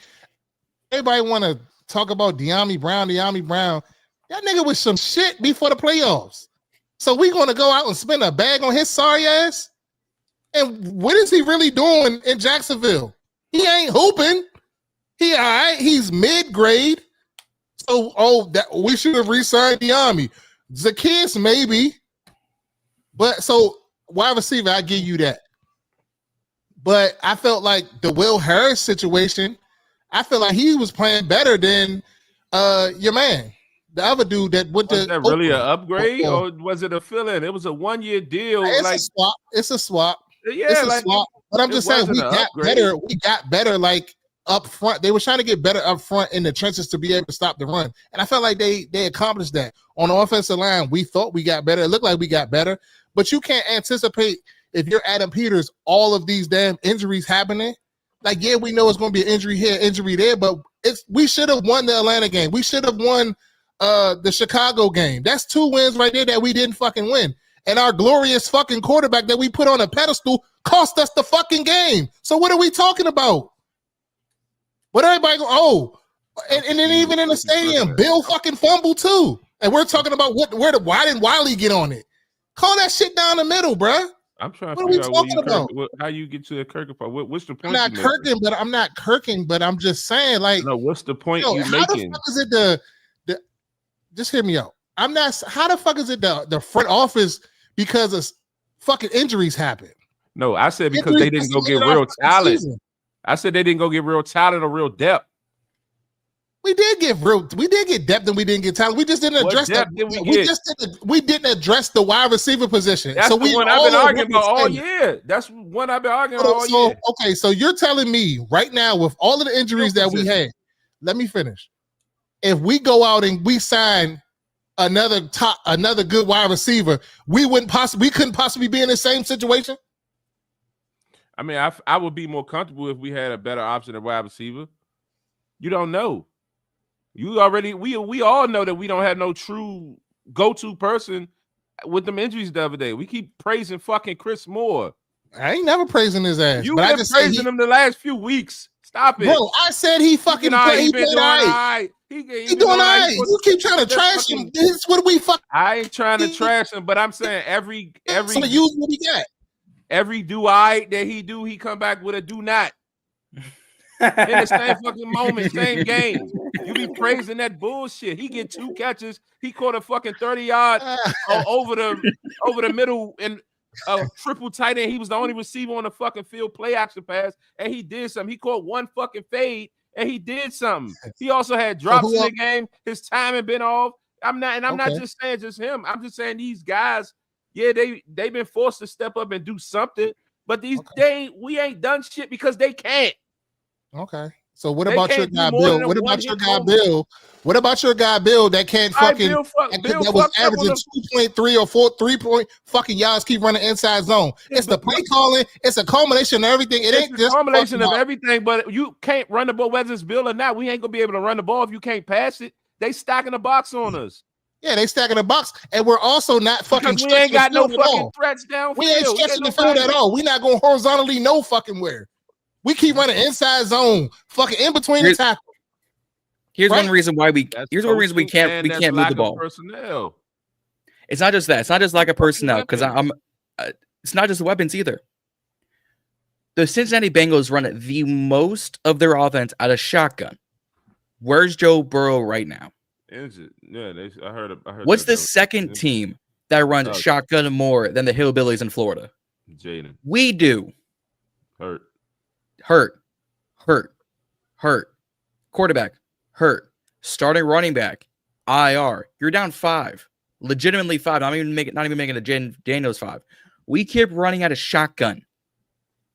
everybody want to talk about Diami Brown, that nigga was some shit before the playoffs. So we going to go out and spend a bag on his sorry ass? And what is he really doing in Jacksonville? He ain't hooping. He all right. He's mid-grade. So, that we should have re-signed Diami. Zacchaeus, maybe. But so wide receiver, I give you that. But I felt like the Will Harris situation, I feel like he was playing better than your man. The other dude that went to. Was that really an upgrade or was it a fill-in? It was a 1-year deal. It's a swap. Yeah, it's a swap. But I'm just saying we got better. We got better like up front. They were trying to get better up front in the trenches to be able to stop the run. And I felt like they accomplished that. On the offensive line, we thought we got better. It looked like we got better. But you can't anticipate if you're Adam Peters, all of these damn injuries happening. Like, yeah, we know it's going to be an injury here, injury there, but we should have won the Atlanta game. We should have won the Chicago game. That's 2 wins right there that we didn't fucking win. And our glorious fucking quarterback that we put on a pedestal cost us the fucking game. So what are we talking about? What everybody go, and then even in the stadium, Bill fucking fumbled too. And we're talking about why didn't Wiley get on it? Call that shit down the middle, bruh. I'm trying to figure out how you get to a Kirkin part. What's the point? I'm not kirking, but I'm just saying, like, no, what's the point you making? How the fuck is it the just hear me out. I'm not how the fuck is it the front office because of fucking injuries happen? No, I said because they didn't go get real talent. I said they didn't go get real talent or real depth. We did get depth and we didn't get talent. We just didn't address that. We didn't address the wide receiver position. That's the one I've been arguing about all year. That's one I've been arguing all year. Okay, so you're telling me right now with all of the injuries that we had, let me finish. If we go out and we sign another good wide receiver, we couldn't possibly be in the same situation. I mean, I would be more comfortable if we had a better option at wide receiver. You don't know. We all know that we don't have no true go-to person with them injuries the other day. We keep praising fucking Chris Moore. I ain't never praising his ass. You've been praising him the last few weeks. Stop it. Bro, I said he fucking played. He doing all right. He doing all right. You keep trying to trash him. This is what we fuck. I ain't trying to trash him, but I'm saying every so use what he got. Every do I that he come back with a do not. In the same fucking moment, same game. You be praising that bullshit. He get 2 catches. He caught a fucking 30-yard over the middle and a triple tight end. He was the only receiver on the fucking field play action pass, and he did something. He caught 1 fucking fade, and he did something. He also had drops in the game. His timing been off. I'm not just saying just him. I'm just saying these guys. Yeah, they've been forced to step up and do something, but we ain't done shit because they can't. Okay. So what about your guy Bill? What about your guy Bill? What about your guy Bill that can't fucking that was averaging 2.3 or 3 fucking yards, keep running inside zone? It's the play calling, it's a culmination of everything. It ain't just a culmination of everything, but you can't run the ball, whether it's Bill or not. We ain't gonna be able to run the ball if you can't pass it. They stacking the box on us. Yeah, they stacking the box, and we're also not fucking. We ain't got no fucking threats downfield. We ain't stretching the field at all. We not going horizontally no fucking where. We keep running inside zone, fucking in between the tackles. Here's one reason why we can't move the ball. Personnel. It's not just that. It's not just lack of personnel because It's not just the weapons either. The Cincinnati Bengals run the most of their offense out of shotgun. Where's Joe Burrow right now? Injured. Yeah, I heard. What's the second team that runs shotgun more than the Hillbillies in Florida? Jayden. We do. Hurt. Quarterback, hurt. Starting running back, IR. You're down 5. Legitimately 5. Not even making it to Daniels 5. We keep running out of shotgun.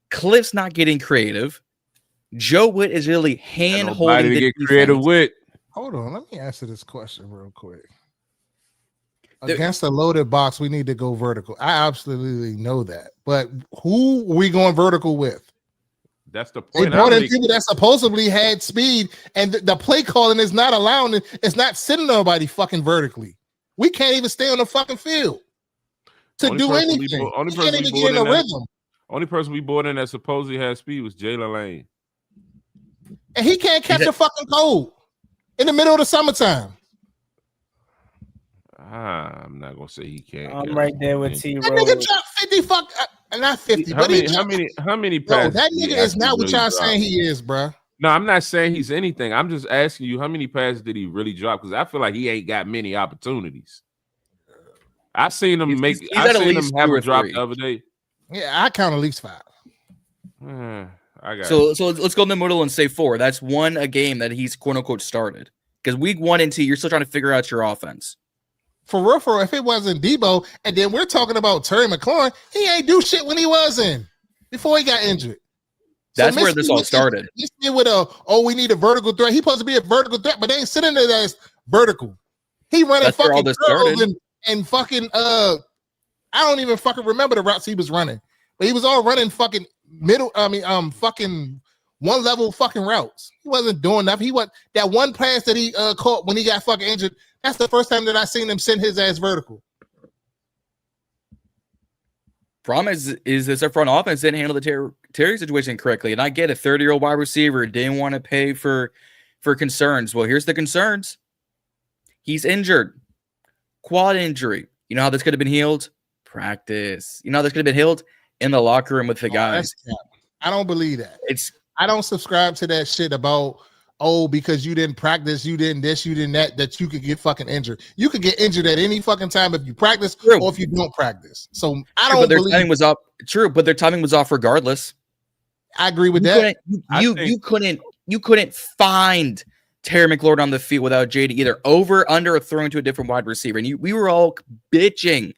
Cliff's not getting creative. Joe Whitt is really hand holding the get creative with. Hold on, let me answer this question real quick. Against a loaded box, we need to go vertical. I absolutely know that. But who are we going vertical with? That's the point. They brought in people that supposedly had speed, and the play calling is not allowing it. It's not sitting nobody fucking vertically. We can't even stay on the fucking field to do anything. We can't even get in a rhythm. Only person we brought in that supposedly had speed was Jalen Lane. And he can't catch a fucking cold in the middle of the summertime. I'm not gonna say he can't. I'm right there with T. That nigga dropped 50 not 50. How many passes? That nigga is not what y'all saying he is, bro. No, I'm not saying he's anything. I'm just asking you how many passes did he really drop? Because I feel like he ain't got many opportunities. I seen him make. I seen him have a drop the other day. Yeah, I count at least 5. So let's go in the middle and say 4. That's 1 a game that he's quote unquote started. Because week 1 and 2, you're still trying to figure out your offense. For real, if it wasn't Debo, and then we're talking about Terry McLaurin, he ain't do shit when he was in before he got injured. That's where this all started. With we need a vertical threat. He's supposed to be a vertical threat, but they ain't sitting there as vertical. He running fucking curls and fucking I don't even fucking remember the routes he was running, but he was all running fucking fucking one level fucking routes. He wasn't doing nothing. He was that one pass that he caught when he got fucking injured. That's the first time that I seen him send his ass vertical. Problem is this our front offense didn't handle the Terry situation correctly, and I get a 30-year-old wide receiver didn't want to pay for concerns. Well, here's the concerns. He's injured, quad injury. You know how this could have been healed? Practice. You know how this could have been healed? In the locker room with the guys. I don't believe that. I don't subscribe to that shit about because you didn't practice, you didn't this, you didn't that you could get fucking injured. You could get injured at any fucking time if you practice or if you don't practice. So I don't believe timing was off. True, but their timing was off regardless. I agree with that. You couldn't find Terry McLaurin on the field without Jayden either over, under, or throwing to a different wide receiver. And we were all bitching,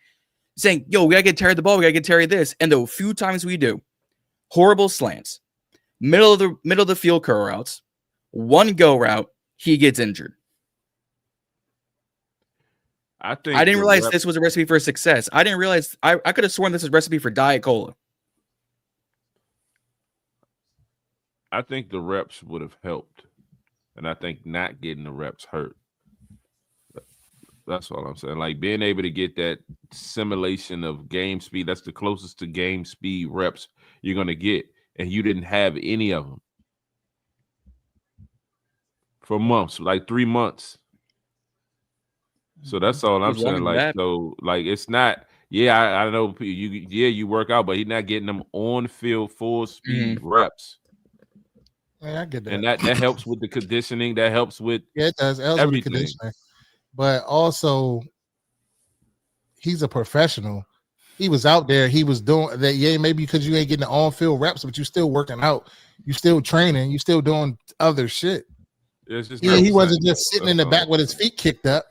saying, yo, we gotta get Terry the ball, we gotta get Terry this. And the few times we do, horrible slants, middle of the field curl routes, one go route, he gets injured. I didn't realize this was a recipe for success. I didn't realize I could have sworn this was a recipe for Diet Cola. I think the reps would have helped. And I think not getting the reps hurt. That's all I'm saying. Like being able to get that simulation of game speed, that's the closest to game speed reps you're going to get. And you didn't have any of them for months, like 3 months. So that's all I'm saying. Like, so like, it's not, I know you work out, but he's not getting them on field full speed reps. Yeah, I get that. And that helps with the conditioning. That helps with it does. Everything. Conditioning. But also, he's a professional. He was out there. He was doing that. Yeah, maybe because you ain't getting the on-field reps, but you still working out. You still training. You still doing other shit. He wasn't just sitting in the back with his feet kicked up.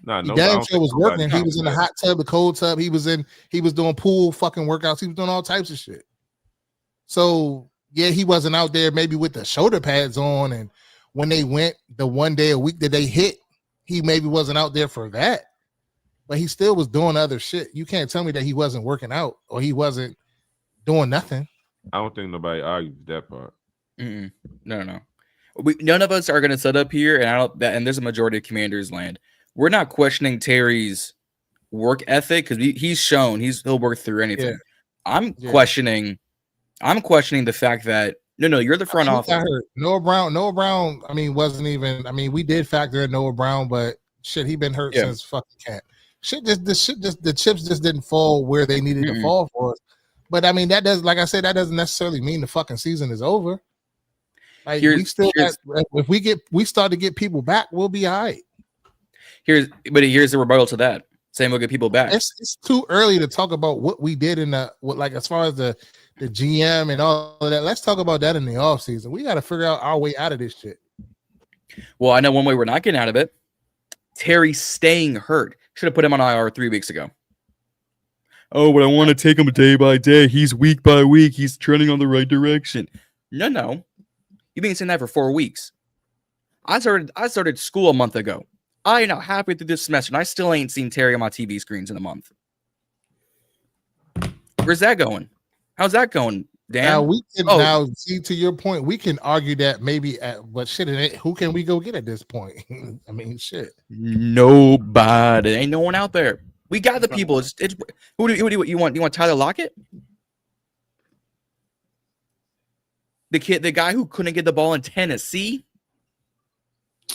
He damn sure was working. He was in the hot tub, the cold tub. He was doing pool fucking workouts. He was doing all types of shit. So yeah, he wasn't out there maybe with the shoulder pads on. And when they went the one day a week that they hit, he maybe wasn't out there for that. But he still was doing other shit. You can't tell me that he wasn't working out or he wasn't doing nothing. I don't think nobody argues that part. No. None of us are going to set up here, and there's a majority of Commanders land. We're not questioning Terry's work ethic because he's shown he'll work through anything. Yeah. I'm questioning the fact that no, you're the front office. Noah Brown. I mean, wasn't even. I mean, we did factor in Noah Brown, but shit, he been hurt since fucking camp. The chips just didn't fall where they needed to fall for us. But I mean, that does, like I said, that doesn't necessarily mean the fucking season is over. Like Here's if we start to get people back, we'll be all right. here's the rebuttal to that. Saying we'll get people back. It's too early to talk about what we did in like as far as the GM and all of that. Let's talk about that in the offseason. We got to figure out our way out of this shit. Well, I know one way we're not getting out of it. Terry staying hurt. Should have put him on IR 3 weeks ago. Oh, but I want to take him day by day. He's week by week. He's trending on the right direction. No. You've been saying that for 4 weeks. I started school a month ago. I am now halfway through this semester, and I still ain't seen Terry on my TV screens in a month. Where's that going? How's that going, Dan? Now we can now see, to your point, we can argue that maybe but shit, who can we go get at this point? I mean, shit. Nobody. Ain't no one out there. We got the people. It's who do you want? You want Tyler Lockett? The guy who couldn't get the ball in Tennessee?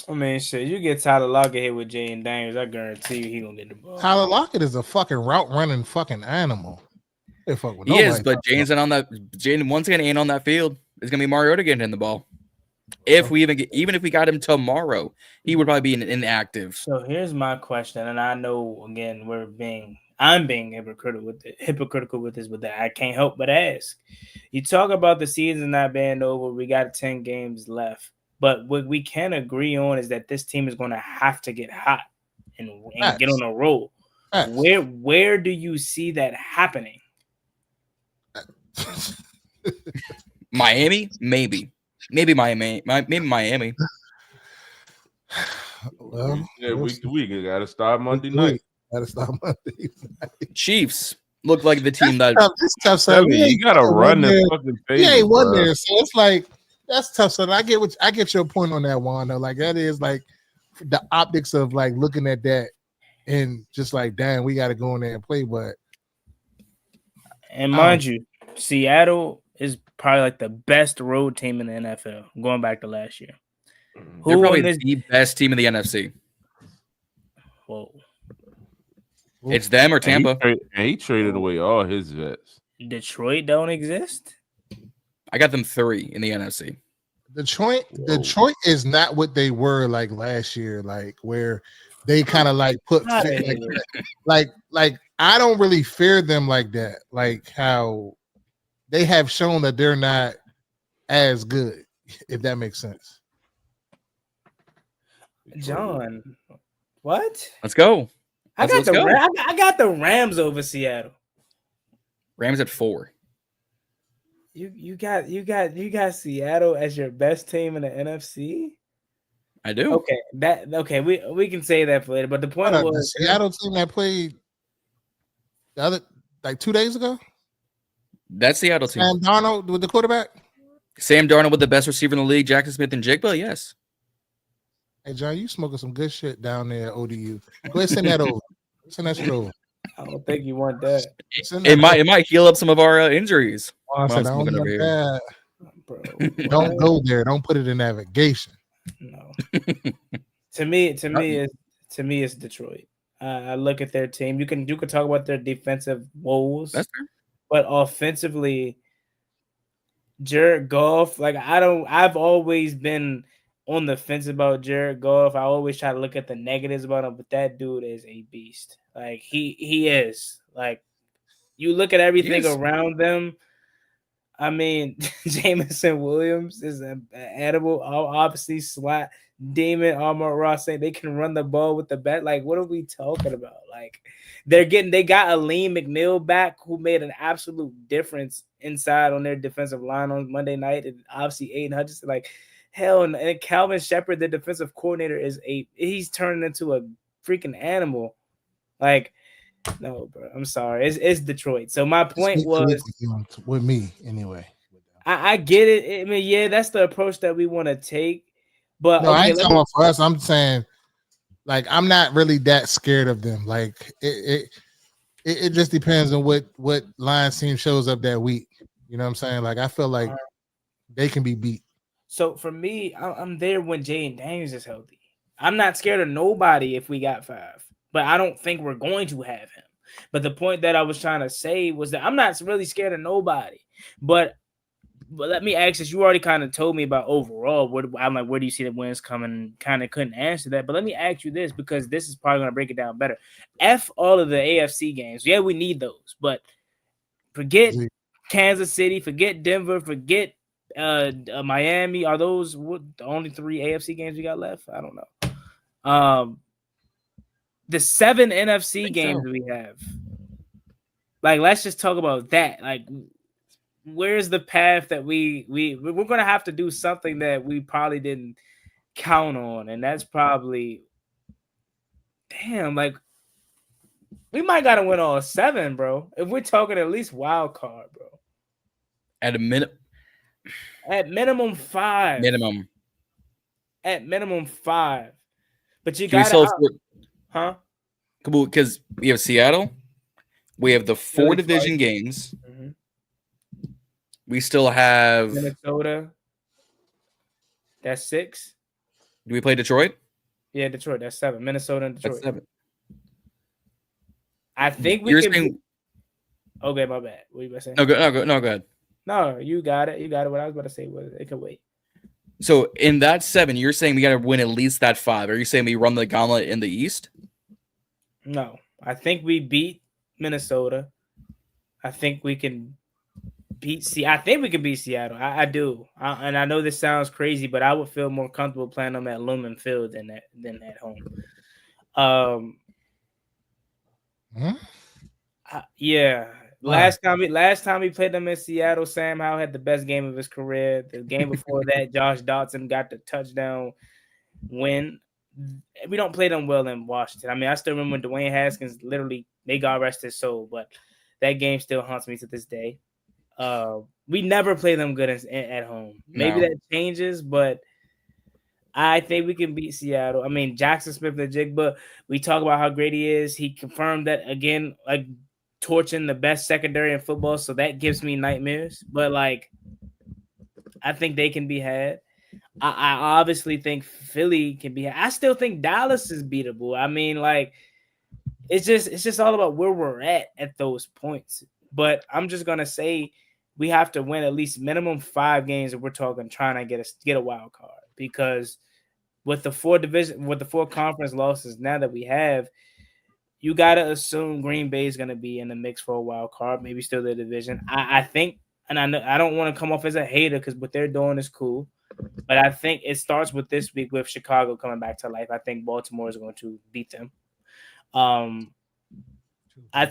I mean, shit, you get Tyler Lockett here with Jayden Daniels, I guarantee you he gonna get the ball. Tyler Lockett is a fucking route running fucking animal. He is, but Jaden's not on that. Jayden once again ain't on that field. It's gonna be Mariota getting in the ball. If we even if we got him tomorrow, he would probably be inactive. So here's my question, and I know again I'm being hypocritical with this, but I can't help but ask. You talk about the season not being over. We got 10 games left, but what we can agree on is that this team is going to have to get hot and get on a roll. Where do you see that happening? Miami, maybe Miami. Well, yeah, week to week, you got to start Monday night. Chiefs look like the team that. It's tough, son. You got to run the fucking phase. He ain't won there, so it's like that's tough, son. I get your point on that one though. Like that is like the optics of like looking at that and just like, damn, we got to go in there and play. But mind you, Seattle is probably like the best road team in the NFL going back to last year. They're probably the best team in the NFC. Whoa. It's them or Tampa. He traded away all his vets. Detroit don't exist? I got them 3 in the NFC. Detroit is not what they were like last year, like where they kind of like put like I don't really fear them like that, like how they have shown that they're not as good, if that makes sense. John, what? Let's go. I got the Rams over Seattle. Rams at 4. You got Seattle as your best team in the NFC? I do. Okay, we can say that for later. But the point was the Seattle team that played the other like 2 days ago. That's Seattle team. Sam Darnold with the quarterback. Sam Darnold with the best receiver in the league, Jackson Smith and Jigba. Yes. Hey John, you smoking some good shit down there, ODU. Go ahead, send that over. Send that shit over. I don't think you want that. It might heal up some of our injuries. I said, I don't want that. Bro, don't go there. Don't put it in navigation. No. to me, it's Detroit. I look at their team. You can talk about their defensive woes. That's fair. But offensively, Jared Goff, like I've always been on the fence about Jared Goff. I always try to look at the negatives about him, but that dude is a beast. Like he is. Like you look at everything around them. I mean, Jameson Williams is an animal. Obviously, slot Damon Amon-Ra saying they can run the ball with the bat. Like, what are we talking about? Like, they got Aleem McNeil back, who made an absolute difference inside on their defensive line on Monday night, and obviously Aiden Hutchinson. Like, hell, and Calvin Shepard, the defensive coordinator, he's turning into a freaking animal. Like, no, bro, I'm sorry. It's Detroit. So my point was with me anyway. I get it. I mean, yeah, that's the approach that we want to take. But no, I ain't talking about for us. I'm saying, like, I'm not really that scared of them. Like, it just depends on what Lions team shows up that week. You know what I'm saying? Like, I feel like they can be beat. So for me, I'm there when Jayden Daniels is healthy. I'm not scared of nobody if we got 5. But I don't think we're going to have him. But the point that I was trying to say was that I'm not really scared of nobody. But let me ask this. You already kind of told me about overall. I'm like, where do you see the wins coming? Kind of couldn't answer that. But let me ask you this, because this is probably going to break it down better. F all of the AFC games. Yeah, we need those. But forget Kansas City. Forget Denver. Forget Miami. Are those the only 3 AFC games we got left? I don't know. The 7 NFC games we have. Like, let's just talk about that. Like, where's the path that we're going to have to do something that we probably didn't count on, and that's probably like we might got to win all 7, bro. If we're talking at least wild card, bro. At minimum 5. At minimum 5. But you got to because we have Seattle, we have the 4 division games. Mm-hmm. We still have Minnesota. That's 6. Do we play Detroit? Yeah, Detroit. That's 7. Minnesota and Detroit. That's 7. I think we can. Okay, my bad. What you about to say? No, go ahead. No, you got it. What I was about to say was it could wait. So in that 7, you're saying we got to win at least that 5. Are you saying we run the gauntlet in the East? No, I think we beat Minnesota. I think we can beat Seattle. I do. And I know this sounds crazy, but I would feel more comfortable playing them at Lumen Field than at home. Yeah. Last time we played them in Seattle, Sam Howell had the best game of his career. The game before that, Josh Dotson got the touchdown win. We don't play them well in Washington. I mean, I still remember when Dwayne Haskins literally, may God rest his soul, but that game still haunts me to this day. We never play them good at home. Maybe that changes, but I think we can beat Seattle. I mean, Jackson Smith-Njigba, we talk about how great he is. He confirmed that again, like torching the best secondary in football, so that gives me nightmares. But like, I think they can be had. I obviously think Philly can be had. I still think Dallas is beatable. I mean, like, it's just all about where we're at those points. But I'm just gonna say we have to win at least minimum 5 games if we're talking trying to get a wild card, because with the 4 conference losses now that we have, you gotta assume Green Bay is gonna be in the mix for a wild card, maybe still the division. I think, and I know I don't want to come off as a hater because what they're doing is cool, but I think it starts with this week with Chicago coming back to life. I think Baltimore is going to beat them.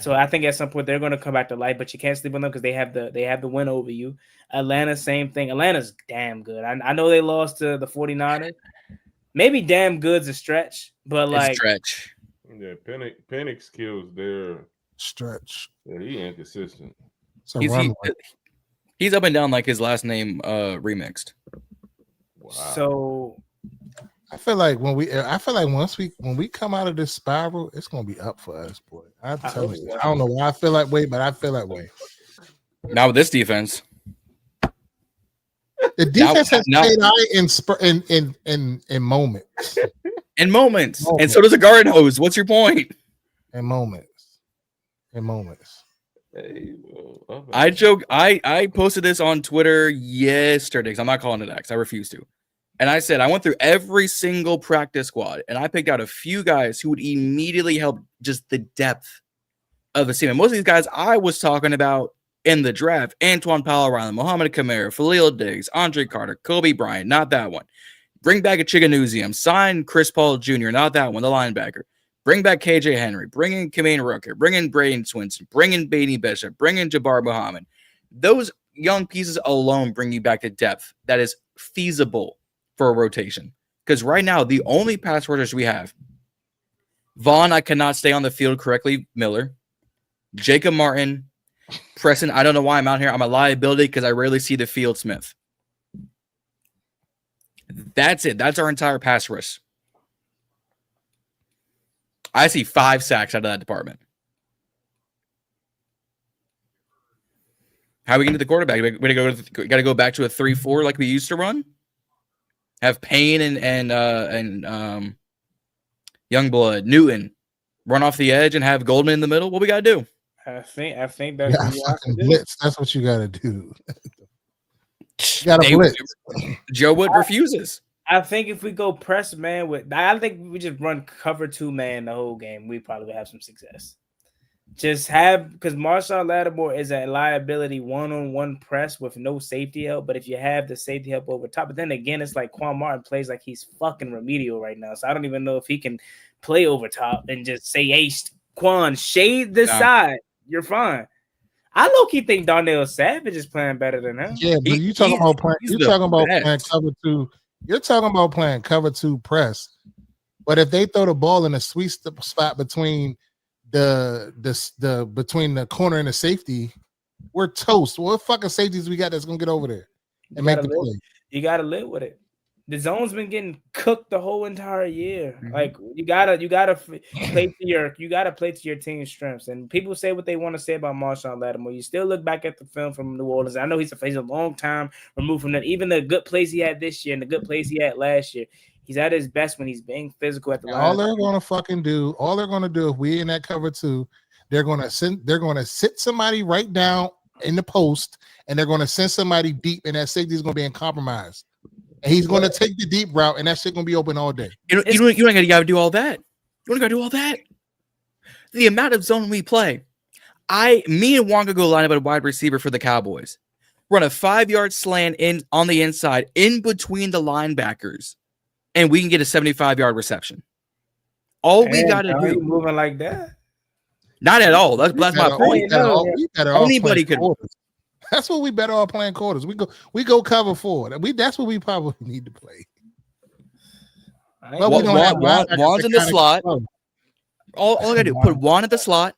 So I think at some point they're going to come back to life, but you can't sleep on them because they have the win over you. Atlanta, same thing. Atlanta's damn good. I know they lost to the 49ers. Maybe damn good's a stretch, but like it's stretch. Yeah, Penix kills their stretch. Yeah, he inconsistent. So he's up and down like his last name remixed. Wow. So I feel like when we come out of this spiral, it's gonna be up for us, boy. I'm telling you. I don't know why I feel that way, but I feel that way. Now with this defense. The defense has played in moments. In moments. And so does a garden hose. What's your point? In moments. Hey, well, I joke. I posted this on Twitter yesterday because I'm not calling it X. I refuse to. And I said I went through every single practice squad and I picked out a few guys who would immediately help just the depth of the team. And most of these guys I was talking about in the draft: Antoine Powell-Ryland, Mohamed Kamara, Khalil Diggs, Andre Carter, Kobe Bryant, not that one. Bring back a Chiganuzium, sign Chris Paul Jr., not that one, the linebacker. Bring back KJ Henry, bring in Kameem Rucker, bring in Braden Swinson, bring in Beatty Bishop, bring in Jabbar Muhammad. Those young pieces alone bring you back to depth that is feasible for a rotation. Because right now, the only pass rushers we have, Vaughn, I cannot stay on the field correctly, Miller, Jacob Martin, Preston, I don't know why I'm out here. I'm a liability because I rarely see the field, Smith. That's it. That's our entire pass rush. I see 5 sacks out of that department. How are we going to the quarterback? We got to go back to a 3-4 like we used to run. Have Payne and Youngblood, Newton, Run off the edge and have Goldman in the middle? What we got to do? I think that's Yeah, what you have to fucking do. blitz. That's what you got to do. You got to blitz. Joe Wood refuses. I think if we go press man I think we just run cover 2 man the whole game, we probably would have some success. Just have, because Marshon Lattimore is a liability one-on-one press with no safety help. But if you have the safety help over top, but then again, it's like Quan Martin plays like he's fucking remedial right now. So I don't even know if he can play over top and just say, hey, Quan, shade this side. You're fine. I low-key think Darnell Savage is playing better than him. Yeah, but you talking about playing. You're talking about playing cover 2. You're talking about playing cover 2 press. But if they throw the ball in a sweet spot between between the corner and the safety, we're toast. What fucking safeties we got that's gonna get over there and make the play? You gotta live with it. The zone's been getting cooked the whole entire year. Mm-hmm. Like you gotta play to your team's strengths. And people say what they want to say about Marshon Lattimore. You still look back at the film from New Orleans. I know he's a long time removed from that. Even the good plays he had this year and the good plays he had last year, he's at his best when he's being physical at the line. All they're gonna do if we in that cover 2, they're gonna sit somebody right down in the post, and they're gonna send somebody deep, and that safety is gonna be in compromise. And he's going to take the deep route, and that shit going to be open all day. You don't got to do all that. You don't got to do all that. The amount of zone we play. Me and Wonka go line up at a wide receiver for the Cowboys. Run a 5-yard slant in on the inside, in between the linebackers, and we can get a 75-yard reception. All we got to do. Moving like that? Not at all. That's my point. Anybody could. That's what we better off playing quarters. We go cover 4. That's what we probably need to play. But we don't have Juan's in the slot. All I gotta do, put Juan at the slot,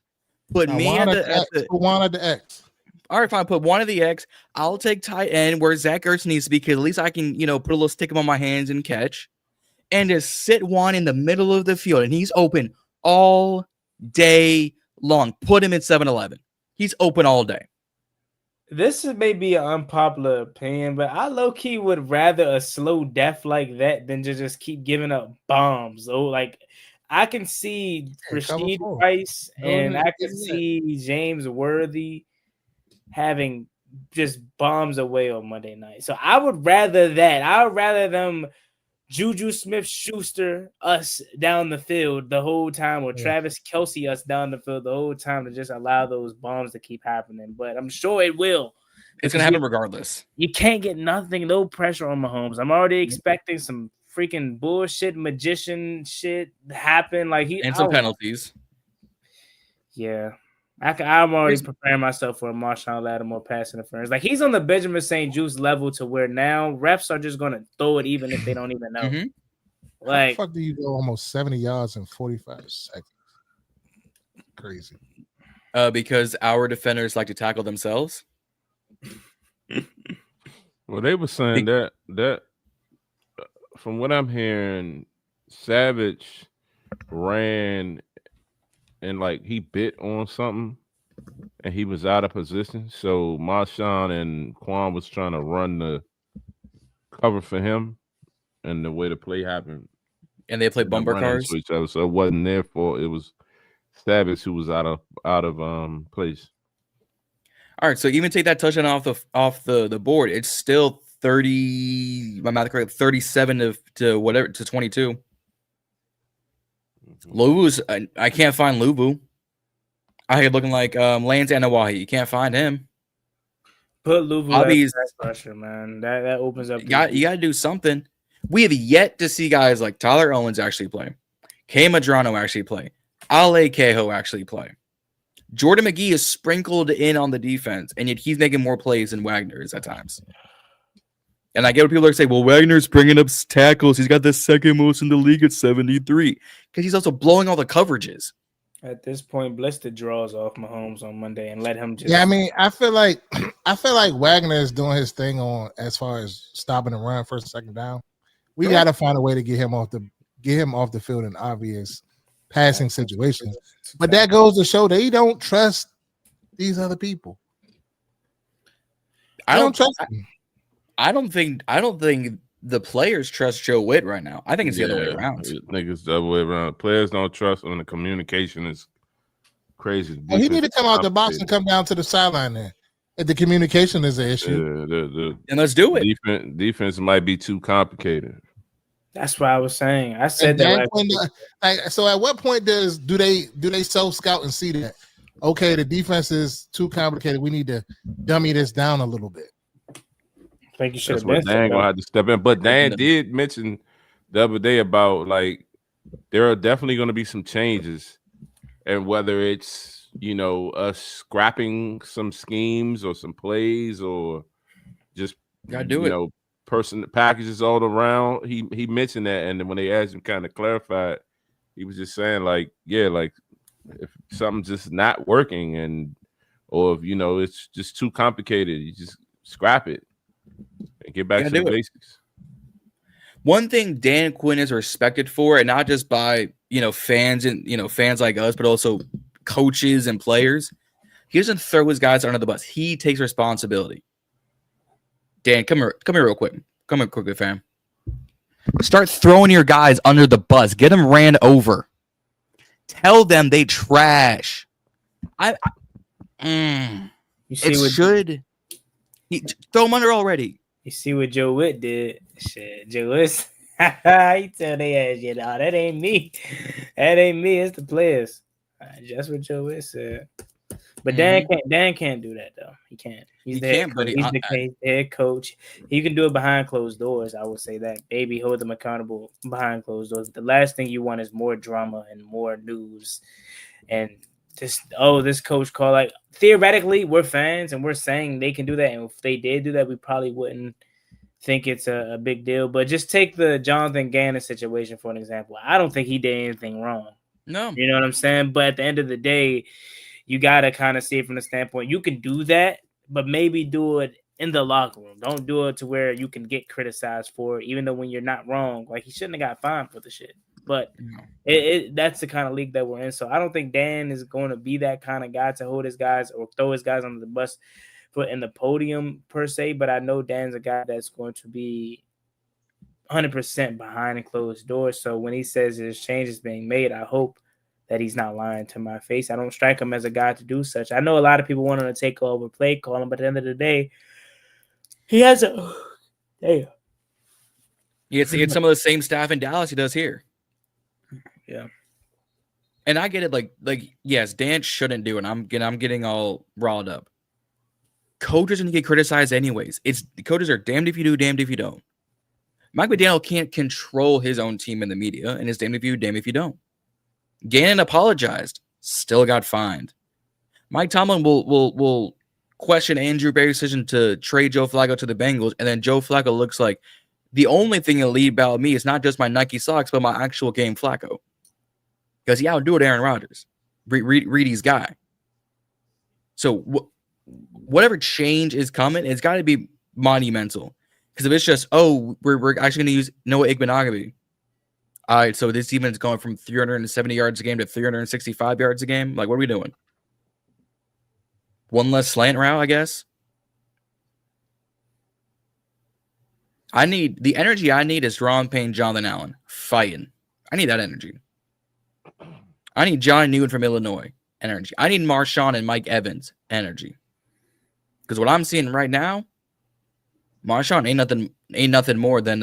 put me at the Juan at the X. All right, fine. Put Juan at the X. I'll take tight end where Zach Ertz needs to be, because at least I can, put a little stick him on my hands and catch. And just sit Juan in the middle of the field, and he's open all day long. Put him in 7-11. He's open all day. This is maybe an unpopular opinion, but I low-key would rather a slow death like that than just keep giving up bombs. So, like, I can see Rashid Rice and I can see James Worthy having just bombs away on Monday night. So I would rather that. I would rather them Juju Smith-Schuster us down the field the whole time, or Travis Kelce us down the field the whole time, to just allow those bombs to keep happening. But I'm sure it will. It's going to happen regardless. You can't get nothing, no pressure on Mahomes. I'm already expecting some freaking bullshit magician shit to happen. And some penalties. Yeah. I'm already preparing myself for a Marshon Lattimore pass interference. Like, he's on the Benjamin St. Juste level to where now refs are just going to throw it even if they don't even know. Mm-hmm. Like, how the fuck do you go almost 70 yards in 45 seconds? Crazy. Because our defenders like to tackle themselves. Well, they were saying that from what I'm hearing, Savage ran and he bit on something and he was out of position. So Marshon and Quan was trying to run the cover for him, and the way the play happened. And they played bumper cars to each other. So it wasn't their fault. It was Savage who was out of place. All right. So even take that touchdown off the board, it's still 30, my math correct, 37 to 22. Luvu's, I can't find Luvu. I had looking like Lance Anawahi. You can't find him. Put Luvu as pressure, man. That opens up. You got to do something. We have yet to see guys like Tyler Owens actually play, K. Madrano actually play, Ale Keho actually play. Jordan McGee is sprinkled in on the defense, and yet he's making more plays than Wagner is at times. And I get what people are saying, well, Wagner's bringing up tackles. He's got the second most in the league at 73, because he's also blowing all the coverages. At this point, blitz the draws off Mahomes on Monday and let him just. Yeah, I mean, I feel like Wagner is doing his thing on as far as stopping the run first and second down. We got to find a way to get him off the field in obvious passing situations. But that goes to show they don't trust these other people. I don't trust them. I don't think the players trust Joe Whitt right now. I think it's the other way around. Niggas the other way around. Players don't trust when the communication is crazy. And he need to come out the box and come down to the sideline there. If the communication is an issue. And let's do it. Defense might be too complicated. That's what I was saying. I said that. So at what point do they self-scout and see that, okay, the defense is too complicated, we need to dummy this down a little bit? I think you should That's have what Dan gonna have to step in. But Dan did mention the other day about like there are definitely going to be some changes, and whether it's us scrapping some schemes or some plays or just person packages all around. He mentioned that, and then when they asked him, kind of clarified, he was just saying like if something's just not working or if it's just too complicated, you just scrap it and get back to the basics. One thing Dan Quinn is respected for, and not just by fans and fans like us, but also coaches and players, he doesn't throw his guys under the bus. He takes responsibility. Dan, come here real quick. Come here quickly, fam. Start throwing your guys under the bus. Get them ran over. Tell them they trash. You see throw them under already. You see what Joe Whitt did? Shit, Joe Whitt. He tell they ass, that ain't me. That ain't me. It's the players. Just what Joe Whitt said. But Dan can't do that though. He can't. He's the head coach. He can do it behind closed doors. I would say that. Maybe hold them accountable behind closed doors. The last thing you want is more drama and more news. And this coach call, like, theoretically we're fans and we're saying they can do that. And if they did do that, we probably wouldn't think it's a big deal. But just take the Jonathan Gannon situation for an example. I don't think he did anything wrong. No. You know what I'm saying? But at the end of the day, you got to kind of see it from the standpoint. You can do that, but maybe do it in the locker room. Don't do it to where you can get criticized for it, even though when you're not wrong. Like, he shouldn't have got fined for the shit. But that's the kind of league that we're in. So I don't think Dan is going to be that kind of guy to hold his guys or throw his guys under the bus in the podium per se. But I know Dan's a guy that's going to be 100% behind closed doors. So when he says there's changes being made, I hope that he's not lying to my face. I don't strike him as a guy to do such. I know a lot of people want him to take over play calling, but at the end of the day, he has damn. He gets some of the same staff in Dallas he does here. Yeah. And I get it, like yes, Dan shouldn't do it. I'm getting all riled up. Coaches can get criticized anyways. Coaches are damned if you do, damned if you don't. Mike McDaniel can't control his own team in the media, and it's damned if you, damned if you don't. Gannon apologized, still got fined. Mike Tomlin will question Andrew Berry's decision to trade Joe Flacco to the Bengals, and then Joe Flacco looks like the only thing that lead about me is not just my Nike socks, but my actual game Flacco. Because he outdoed Aaron Rodgers, Reedie's guy. So whatever change is coming, it's got to be monumental. Because if it's just, we're actually going to use Noah Igbenogany. All right, so this defense is going from 370 yards a game to 365 yards a game. Like, what are we doing? One less slant route, I guess. The energy I need is Ron Payne, Jonathan Allen fighting. I need that energy. I need John Newton from Illinois energy. I need Marshon and Mike Evans energy. Because what I'm seeing right now, Marshon ain't nothing more than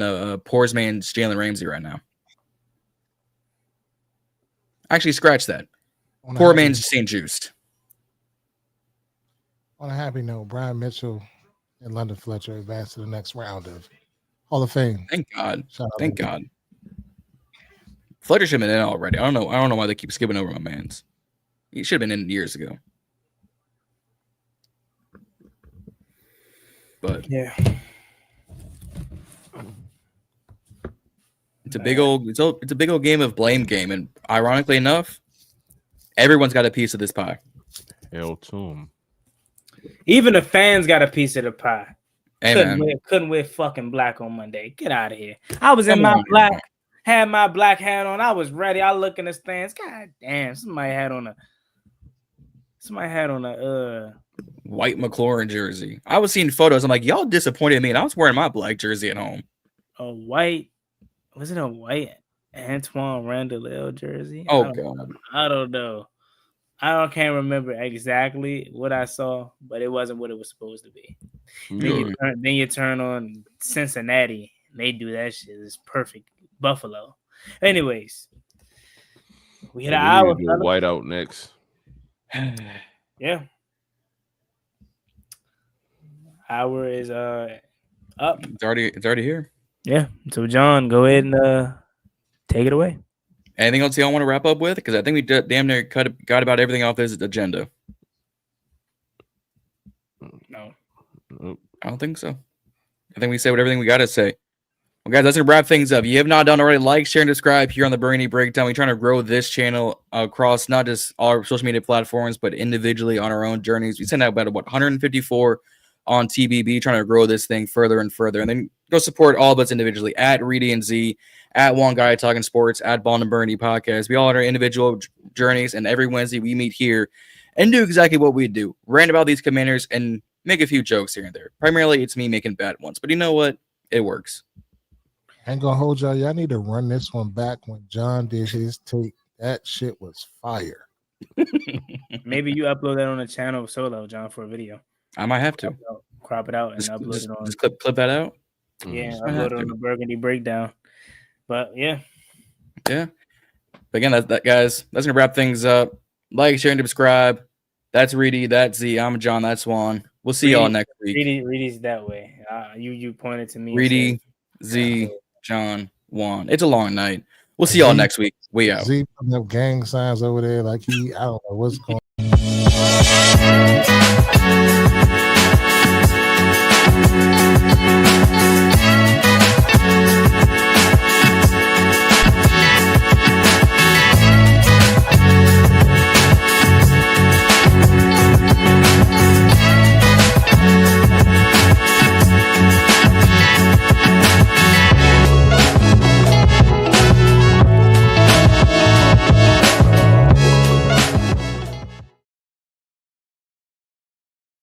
a poor man's Jalen Ramsey right now. Actually, scratch that. Poor man's St. Juiced. On a happy note, Brian Mitchell and London Fletcher advanced to the next round of Hall of Fame. Thank God. Thank God. Fletcher should have been in already. I don't know why they keep skipping over my man's. He should have been in years ago. But yeah. It's a big old game of blame game, and ironically enough, everyone's got a piece of this pie. Hell to him. Even the fans got a piece of the pie. Hey, couldn't wear fucking black on Monday. Get out of here. I was in my black, had my black hat on. I was ready. I look in the stands. God damn, somebody had on a white McLaurin jersey. I was seeing photos. I'm like, y'all disappointed me, and I was wearing my black jersey at home. a white Antoine Randall jersey? Oh god. I don't know. Can't remember exactly what I saw, but it wasn't what it was supposed to be. Then you turn on Cincinnati, and they do that shit. It's perfect. Buffalo. Anyways, we hit an hour. Need to do a whiteout next. Yeah. Hour is up. It's already here. Yeah. So John, go ahead and take it away. Anything else y'all want to wrap up with? Because I think we damn near got about everything off this agenda. No. I don't think so. I think we said everything we got to say. Well, guys, that's going to wrap things up. If you have not done already, like, share, and subscribe here on the Burgundy Breakdown. We're trying to grow this channel across not just all our social media platforms, but individually on our own journeys. We sent out about 154 on TBB, trying to grow this thing further and further. And then go support all of us individually at Reedie Zee, at Juan Gotti Talking Sports, at Ball and Burgundy Podcast. We all on our individual journeys, and every Wednesday we meet here and do exactly what we do. Rant about these Commanders and make a few jokes here and there. Primarily, it's me making bad ones. But you know what? It works. I ain't gonna hold y'all. Y'all need to run this one back when John did his take. That shit was fire. Maybe you upload that on the channel solo, John, for a video. I might have to. Crop it out and upload it on. Just clip that out? Yeah, upload it on the Burgundy Breakdown. But yeah. Yeah. But again, that guys, that's gonna wrap things up. Like, share, and subscribe. That's Reedie, that's Z. I'm John, that's Juan. We'll see y'all next week. Reedie's that way. You pointed to me. Reedie, Z, John, Juan. It's a long night. We'll see y'all next week. We out. Z putting up gang signs over there like I don't know what's going on.